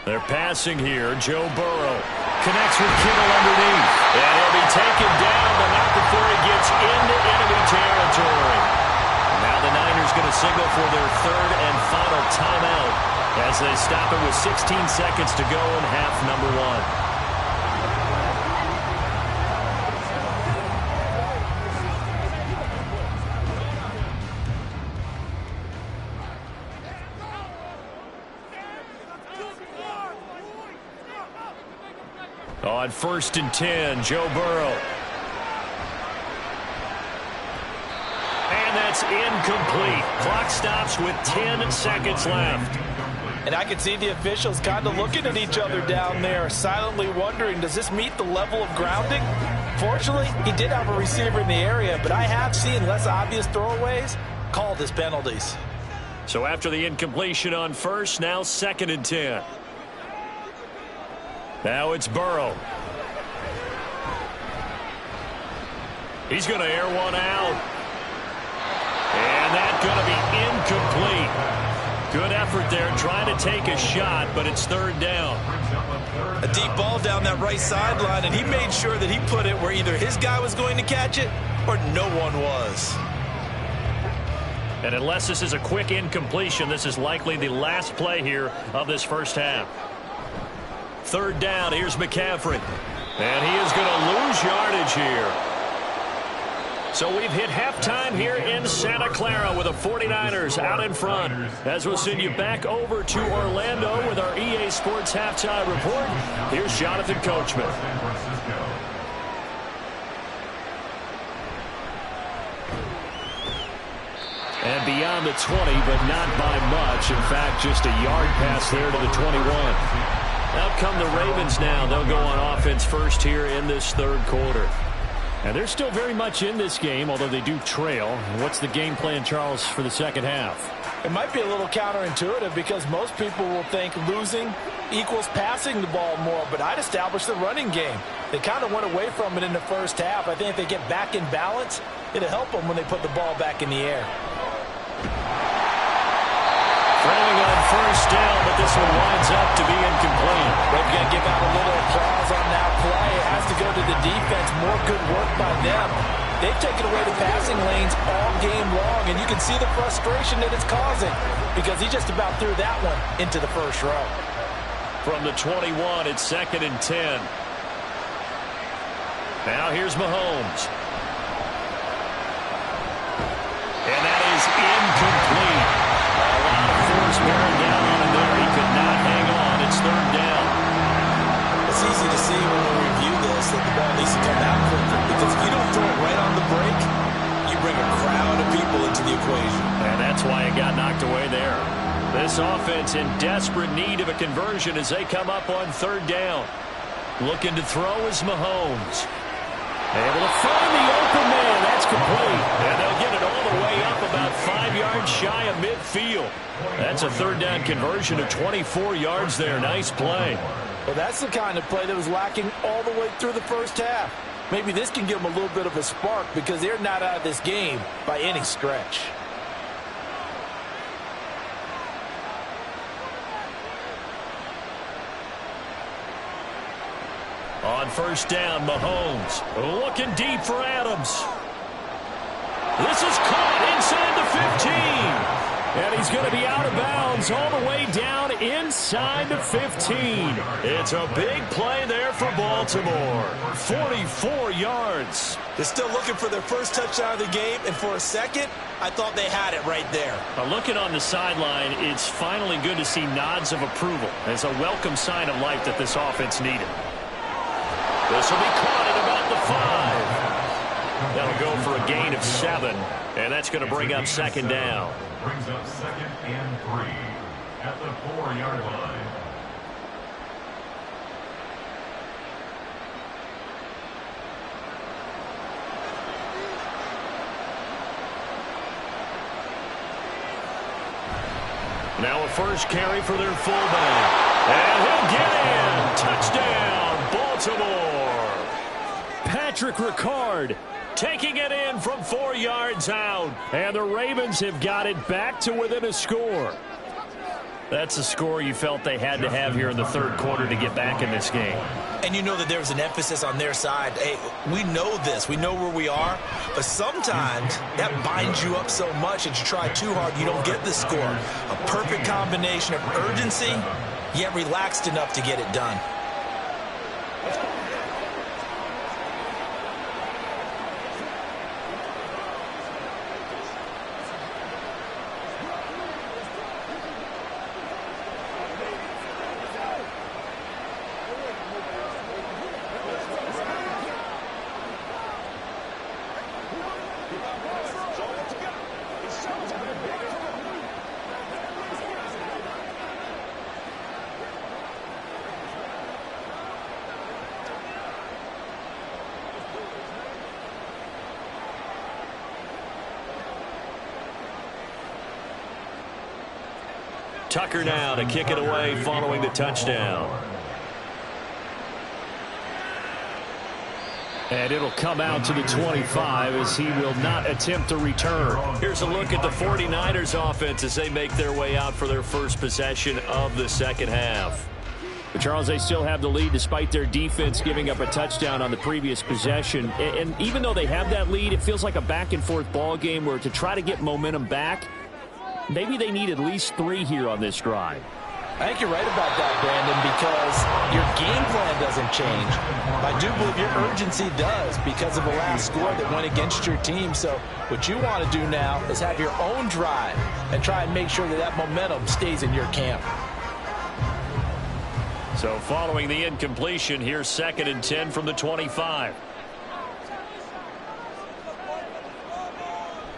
They're passing here. Joe Burrow connects with Kittle underneath. And he'll be taken down, but not before he gets into enemy territory. Now the Niners going to signal for their 3rd and final timeout as they stop it with 16 seconds to go in half number 1. On 1st and 10, Joe Burrow. And that's incomplete. Clock stops with 10 seconds left. And I can see the officials kind of looking at each other down there, silently wondering, does this meet the level of grounding? Fortunately, he did have a receiver in the area, but I have seen less obvious throwaways called as penalties. So after the incompletion on 1st, now 2nd and 10. Now it's Burrow. He's going to air one out. And that's going to be incomplete. Good effort there trying to take a shot, but it's 3rd down. A deep ball down that right sideline, and he made sure that he put it where either his guy was going to catch it or no one was. And unless this is a quick incompletion, this is likely the last play here of this first half. Third down, here's McCaffrey. And he is going to lose yardage here. So we've hit halftime here in Santa Clara with the 49ers out in front. As we'll send you back over to Orlando with our EA Sports Halftime Report, here's Jonathan Coachman. And beyond the 20, but not by much. In fact, just a yard pass there to the 21. Out come the Ravens now. They'll go on offense first here in this third quarter. And they're still very much in this game, although they do trail. What's the game plan, Charles, for the second half? It might be a little counterintuitive because most people will think losing equals passing the ball more, but I'd establish the running game. They kind of went away from it in the first half. I think if they get back in balance, it'll help them when they put the ball back in the air. Throwing on first down, but this one winds up to be incomplete. They've got to give out a little applause on that play. It has to go to the defense. More good work by them. They've taken away the passing lanes all game long, and you can see the frustration that it's causing because he just about threw that one into the first row. From the 21, it's 2nd and 10. Now here's Mahomes. And that is incomplete. A lot of force bearing down on him there. He could not hang on. It's 3rd down. It's easy to see when we review this that the ball needs to come out quicker because if you don't throw it right on the break, you bring a crowd of people into the equation. And that's why it got knocked away there. This offense in desperate need of a conversion as they come up on 3rd down. Looking to throw is Mahomes. Able to find the open man. That's complete. And they'll get it all the way up about 5 yards shy of midfield. That's a 3rd down conversion of 24 yards there. Nice play. Well, that's the kind of play that was lacking all the way through the first half. Maybe this can give them a little bit of a spark because they're not out of this game by any stretch. On first down, Mahomes looking deep for Adams. This is caught inside the 15. And he's going to be out of bounds all the way down inside the 15. It's a big play there for Baltimore. 44 yards. They're still looking for their first touchdown of the game, and for a second, I thought they had it right there. Looking on the sideline, it's finally good to see nods of approval. It's a welcome sign of life that this offense needed. This will be caught at about the 5. That'll go for a gain of 7, and that's going to bring up 2nd down. Brings up 2nd and 3 at the 4-yard line. Now a first carry for their fullback. And he'll get in. Touchdown, Baltimore. Patrick Ricard taking it in from 4 yards out. And the Ravens have got it back to within a score. That's a score you felt they had to have here in the third quarter to get back in this game. And you know that there's an emphasis on their side. Hey, we know this. We know where we are. But sometimes that binds you up so much that you try too hard, you don't get the score. A perfect combination of urgency, yet relaxed enough to get it done. Tucker now to kick it away following the touchdown. And it'll come out to the 25 as he will not attempt to return. Here's a look at the 49ers offense as they make their way out for their first possession of the second half. But Charles, they still have the lead despite their defense giving up a touchdown on the previous possession. And even though they have that lead, it feels like a back-and-forth ball game where to try to get momentum back, maybe they need at least 3 here on this drive. I think you're right about that, Brandon, because your game plan doesn't change. I do believe your urgency does because of the last score that went against your team. So what you want to do now is have your own drive and try and make sure that that momentum stays in your camp. So following the incompletion, here's 2nd and 10 from the 25.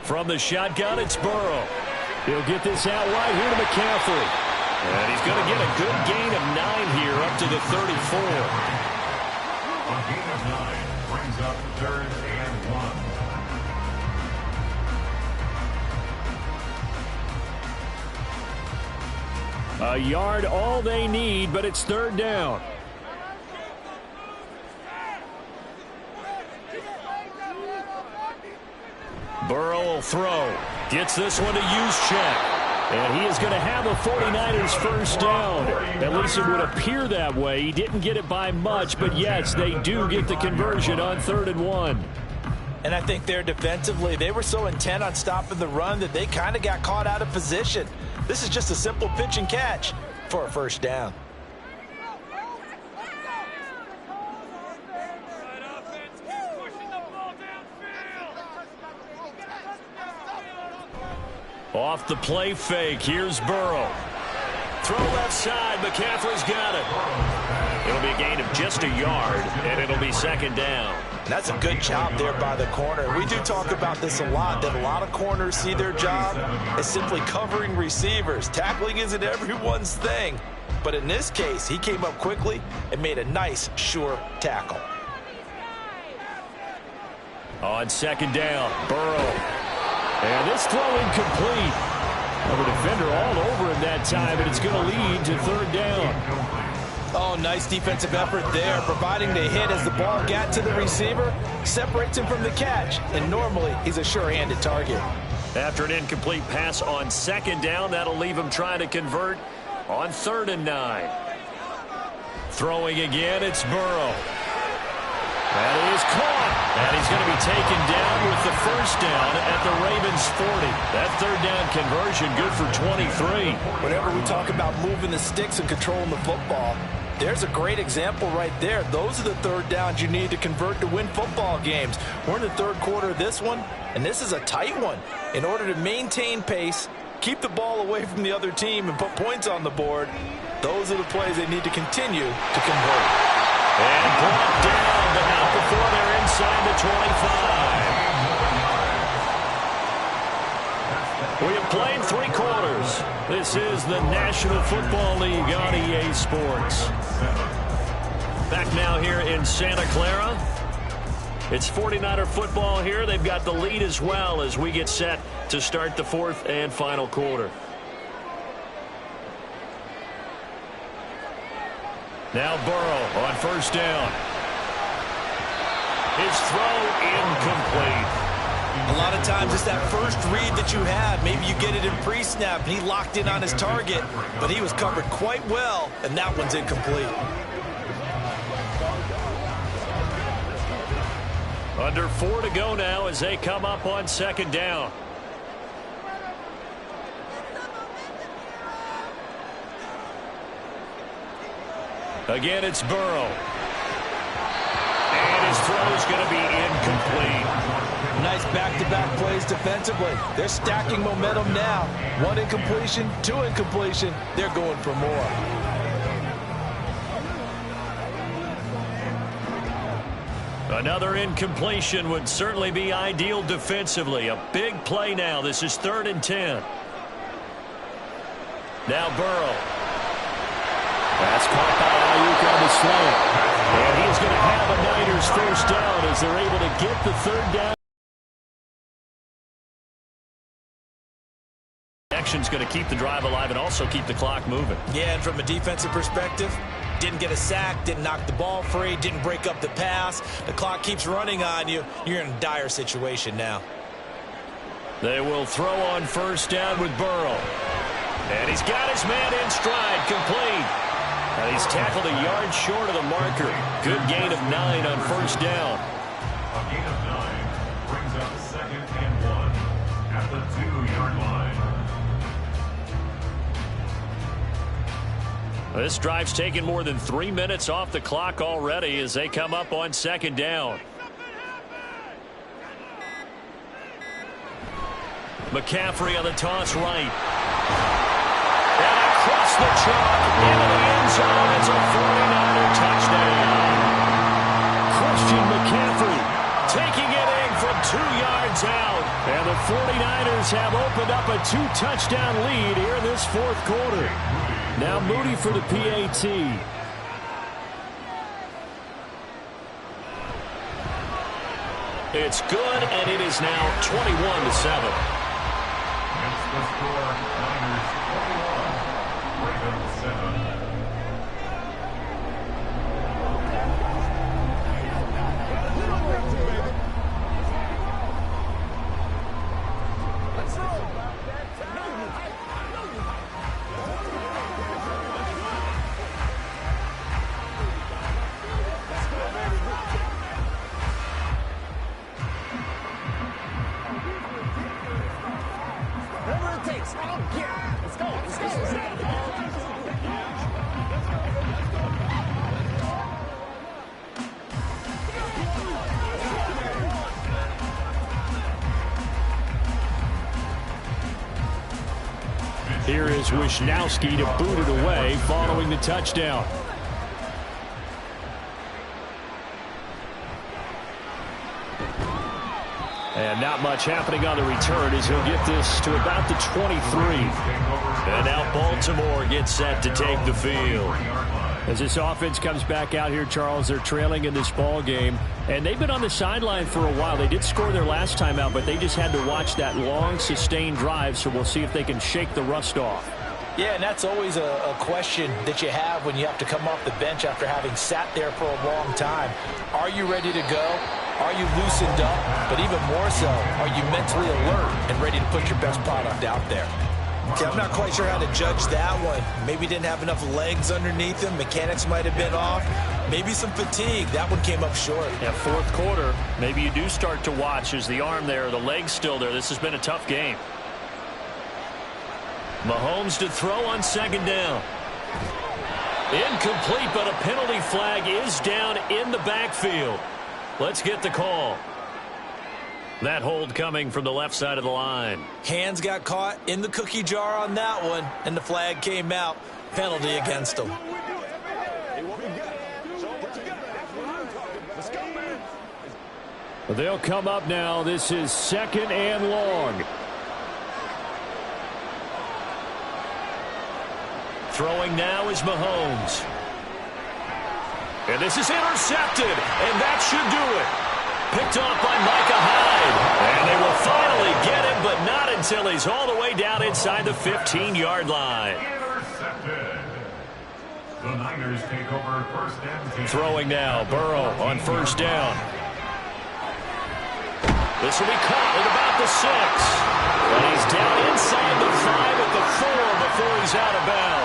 From the shotgun, it's Burrow. He'll get this out wide here to McCaffrey. And he's going to get a good gain of 9 here up to the 34. A gain of 9 brings up 3rd and 1. A yard all they need, but it's 3rd down. Burrow will throw. Gets this one to Juszczyk. And he is going to have the 49ers first down. At least it would appear that way. He didn't get it by much, but yes, they do get the conversion on 3rd and 1. And I think there defensively, they were so intent on stopping the run that they kind of got caught out of position. This is just a simple pitch and catch for a first down. Off the play fake, here's Burrow. Throw left side, McCaffrey's got it. It'll be a gain of just a yard, and it'll be 2nd down. And that's a good job there by the corner. We do talk about this a lot, that a lot of corners see their job as simply covering receivers. Tackling isn't everyone's thing. But in this case, he came up quickly and made a nice, sure tackle. On 2nd down, Burrow. And this throw incomplete. A defender all over him that time, but it's going to lead to 3rd down. Oh, nice defensive effort there, providing the hit as the ball got to the receiver, separates him from the catch, and normally he's a sure-handed target. After an incomplete pass on 2nd down, that'll leave him trying to convert on 3rd and 9. Throwing again, it's Burrow. That is caught. And he's going to be taken down with the first down at the Ravens 40. That 3rd down conversion good for 23. Whenever we talk about moving the sticks and controlling the football, there's a great example right there. Those are the 3rd downs you need to convert to win football games. We're in the 3rd quarter of this one, and this is a tight one. In order to maintain pace, keep the ball away from the other team, and put points on the board, those are the plays they need to continue to convert. And brought down, but not before they're inside the 25. We have played 3 quarters. This is the National Football League on EA Sports. Back now here in Santa Clara. It's 49er football here. They've got the lead as well as we get set to start the 4th and final quarter. Now Burrow on first down. His throw incomplete. A lot of times it's that first read that you have. Maybe you get it in pre-snap, and he locked in on his target, but he was covered quite well, and that one's incomplete. Under 4 to go now as they come up on 2nd down. Again, it's Burrow. And his throw is going to be incomplete. Nice back-to-back plays defensively. They're stacking momentum now. 1 incompletion, 2 incompletion. They're going for more. Another incompletion would certainly be ideal defensively. A big play now. This is 3rd and 10. Now Burrow. That's caught by Ayuk on the slant. And he's going to have a Niners first down as they're able to get the 3rd down. Action's going to keep the drive alive and also keep the clock moving. Yeah, and from a defensive perspective, didn't get a sack, didn't knock the ball free, didn't break up the pass. The clock keeps running on you. You're in a dire situation now. They will throw on first down with Burrow. And he's got his man in stride, complete. And he's tackled a yard short of the marker. Good gain of 9 on first down. A gain of 9 brings up 2nd and 1 at the 2-yard line. This drive's taken more than 3 minutes off the clock already as they come up on second down. McCaffrey on the toss right. And across the chalk into the end zone. It's a 49er touchdown. Christian McCaffrey taking it in from 2 yards out. And the 49ers have opened up a 2-touchdown lead here in this fourth quarter. Now Moody for the PAT. It's good, and it is now 21-7. That's the score. Niners 21, Ravens 7. Here is Wisnowski to boot it away following the touchdown. And not much happening on the return as he'll get this to about the 23. And now Baltimore gets set to take the field. As this offense comes back out here, Charles, they're trailing in this ball game. And they've been on the sideline for a while. They did score their last time out, but they just had to watch that long, sustained drive. So we'll see if they can shake the rust off. Yeah, and that's always a question that you have when you have to come off the bench after having sat there for a long time. Are you ready to go? Are you loosened up? But even more so, are you mentally alert and ready to put your best product out there? Okay, I'm not quite sure how to judge that one. Maybe didn't have enough legs underneath him. Mechanics might have been off. Maybe some fatigue. That one came up short. Yeah, fourth quarter, maybe you do start to watch. Is the arm there, the leg's still there? This has been a tough game. Mahomes to throw on second down. Incomplete, but a penalty flag is down in the backfield. Let's get the call. That hold coming from the left side of the line. Hands got caught in the cookie jar on that one, and the flag came out. Penalty against him. They'll come up now. This is second and long. Throwing now is Mahomes. And this is intercepted, and that should do it. Picked off by Micah Hyde. And they will finally get him, but not until he's all the way down inside the 15-yard line. Intercepted. The Niners take over first and 10. Throwing now, Burrow on first down. This will be caught at about the 6. And he's down inside the 5 at the 4 before he's out of bounds.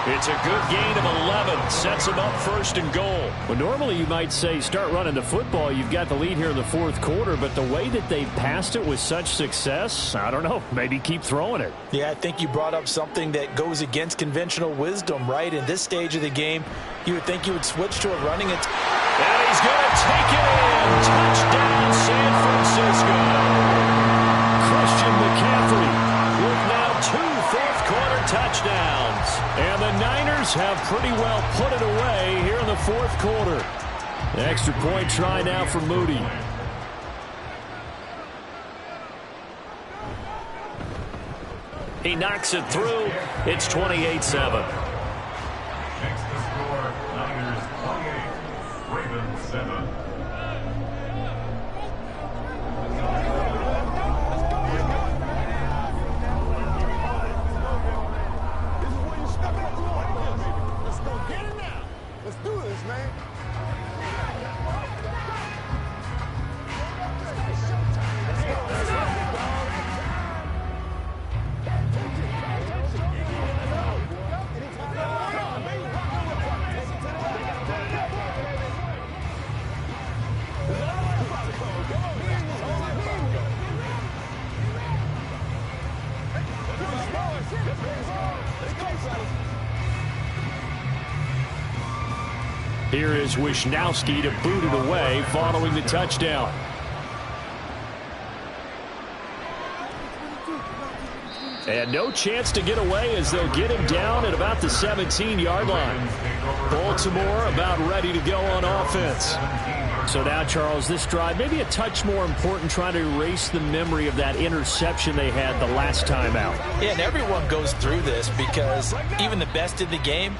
It's a good gain of 11. Sets him up first and goal. Well, normally you might say start running the football. You've got the lead here in the fourth quarter, but the way that they passed it with such success, I don't know, maybe keep throwing it. Yeah, I think you brought up something that goes against conventional wisdom, right? In this stage of the game, you would think you would switch to a running attack. And he's going to take it in. Touchdown, San Francisco. Christian McCaffrey with now 2 fourth-quarter touchdowns. And the Niners have pretty well put it away here in the fourth quarter. The extra point try now for Moody. He knocks it through. It's 28-7. Next to score, Niners 28, Ravens 7. Here is Wisnowski to boot it away following the touchdown. And no chance to get away as they'll get him down at about the 17-yard line. Baltimore about ready to go on offense. So now, Charles, this drive maybe a touch more important, trying to erase the memory of that interception they had the last time out. Yeah, and everyone goes through this because even the best in the game,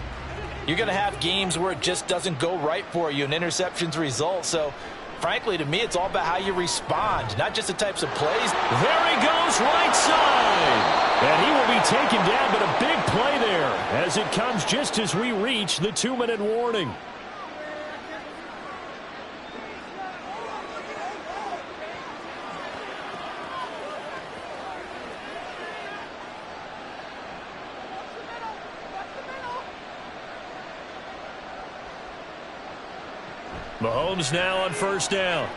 you're going to have games where it just doesn't go right for you and interceptions result. So, frankly, to me, it's all about how you respond, not just the types of plays. There he goes, right side. And he will be taken down, but a big play there as it comes just as we reach the 2-minute warning. Mahomes now on first down.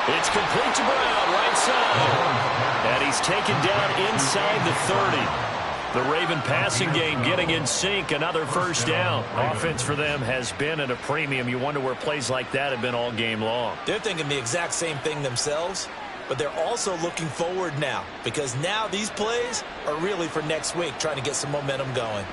It's complete to Brown, right side. And he's taken down inside the 30. The Raven passing game getting in sync, another first down. Offense for them has been at a premium. You wonder where plays like that have been all game long. They're thinking the exact same thing themselves, but they're also looking forward now because now these plays are really for next week, trying to get some momentum going.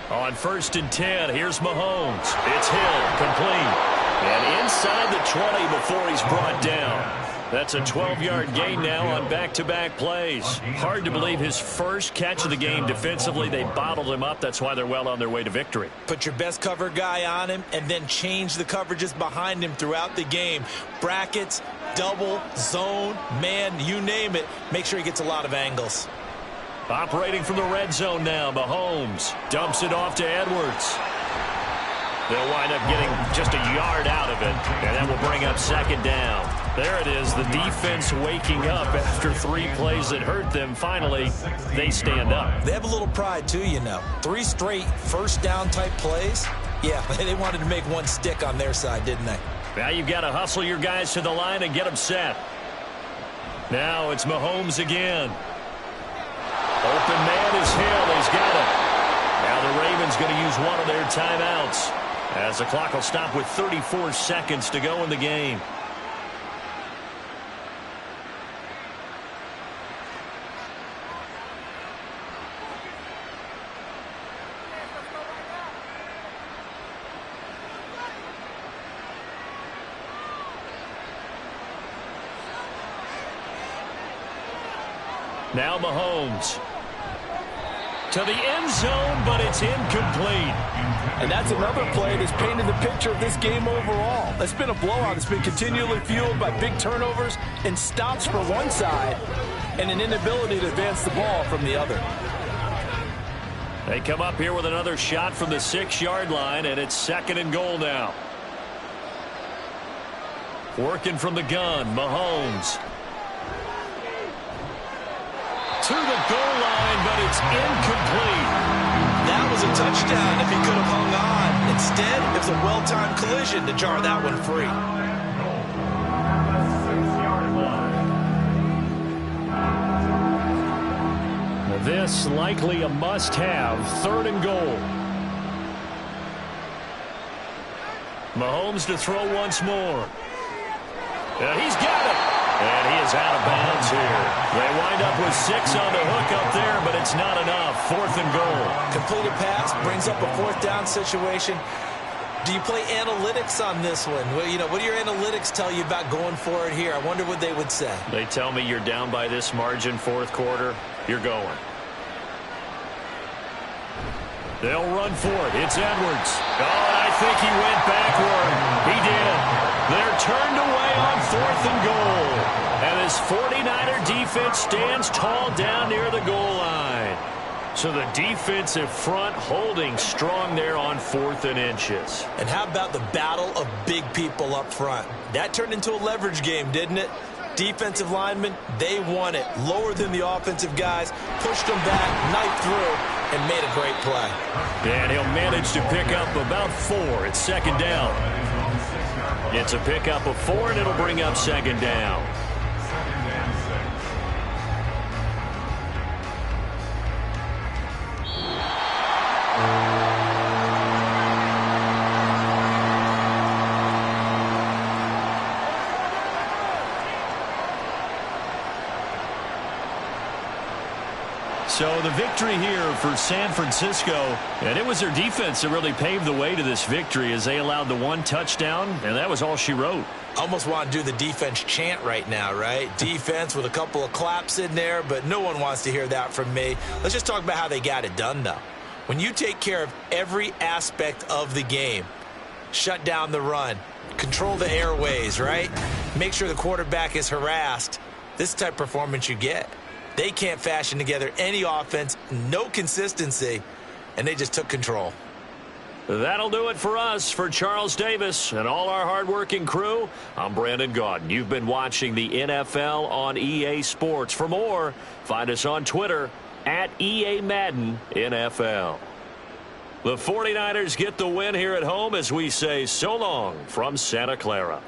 On 1st and 10, here's Mahomes. It's Hill, complete. And inside the 20 before he's brought down. That's a 12-yard gain now on back-to-back plays. Hard to believe his first catch of the game defensively. They bottled him up. That's why they're well on their way to victory. Put your best cover guy on him and then change the coverages behind him throughout the game. Brackets, double, zone, man, you name it. Make sure he gets a lot of angles. Operating from the red zone now, Mahomes dumps it off to Edwards. They'll wind up getting just a yard out of it, and that will bring up second down. There it is, the defense waking up after 3 plays that hurt them. Finally, they stand up. They have a little pride, too, you know. 3 straight first down type plays. Yeah, they wanted to make one stick on their side, didn't they? Now you've got to hustle your guys to the line and get them set. Now it's Mahomes again. Open man is Hill. He's got it. Now the Ravens going to use one of their timeouts as the clock will stop with 34 seconds to go in the game. Now Mahomes to the end zone, but it's incomplete. And that's another play that's painted the picture of this game overall. It's been a blowout. It's been continually fueled by big turnovers and stops for one side and an inability to advance the ball from the other. They come up here with another shot from the 6-yard line, and it's 2nd and goal now. Working from the gun, Mahomes. To the goal line, but it's incomplete. That was a touchdown if he could have hung on. Instead, it was a well-timed collision to jar that one free. This likely a must-have, 3rd and goal. Mahomes to throw once more. And he's got it. And he is out of bounds here. They wind up with 6 on the hook up there, but it's not enough. 4th and goal. Completed pass brings up a 4th down situation. Do you play analytics on this one? Well, you know, what do your analytics tell you about going for it here? I wonder what they would say. They tell me you're down by this margin, 4th quarter. You're going. They'll run for it. It's Edwards. Oh, and I think he went backward. He did. They're turned away on 4th and goal. And this 49er defense stands tall down near the goal line. So the defensive front holding strong there on 4th and inches. And how about the battle of big people up front? That turned into a leverage game, didn't it? Defensive linemen, they won it. Lower than the offensive guys, pushed them back, knifed through, and made a great play. And he'll manage to pick up about 4. It's 2nd down. It's a pickup of 4, and it'll bring up 2nd down. So the victory here for San Francisco, and it was their defense that really paved the way to this victory as they allowed the one touchdown, and that was all she wrote. Almost want to do the defense chant right now, right? Defense with a couple of claps in there, but no one wants to hear that from me. Let's just talk about how they got it done, though. When you take care of every aspect of the game, shut down the run, control the airways, right? Make sure the quarterback is harassed. This type of performance you get. They can't fashion together any offense, no consistency, and they just took control. That'll do it for us. For Charles Davis and all our hardworking crew, I'm Brandon Gaudin. You've been watching the NFL on EA Sports. For more, find us on Twitter at EA Madden NFL. The 49ers get the win here at home as we say so long from Santa Clara.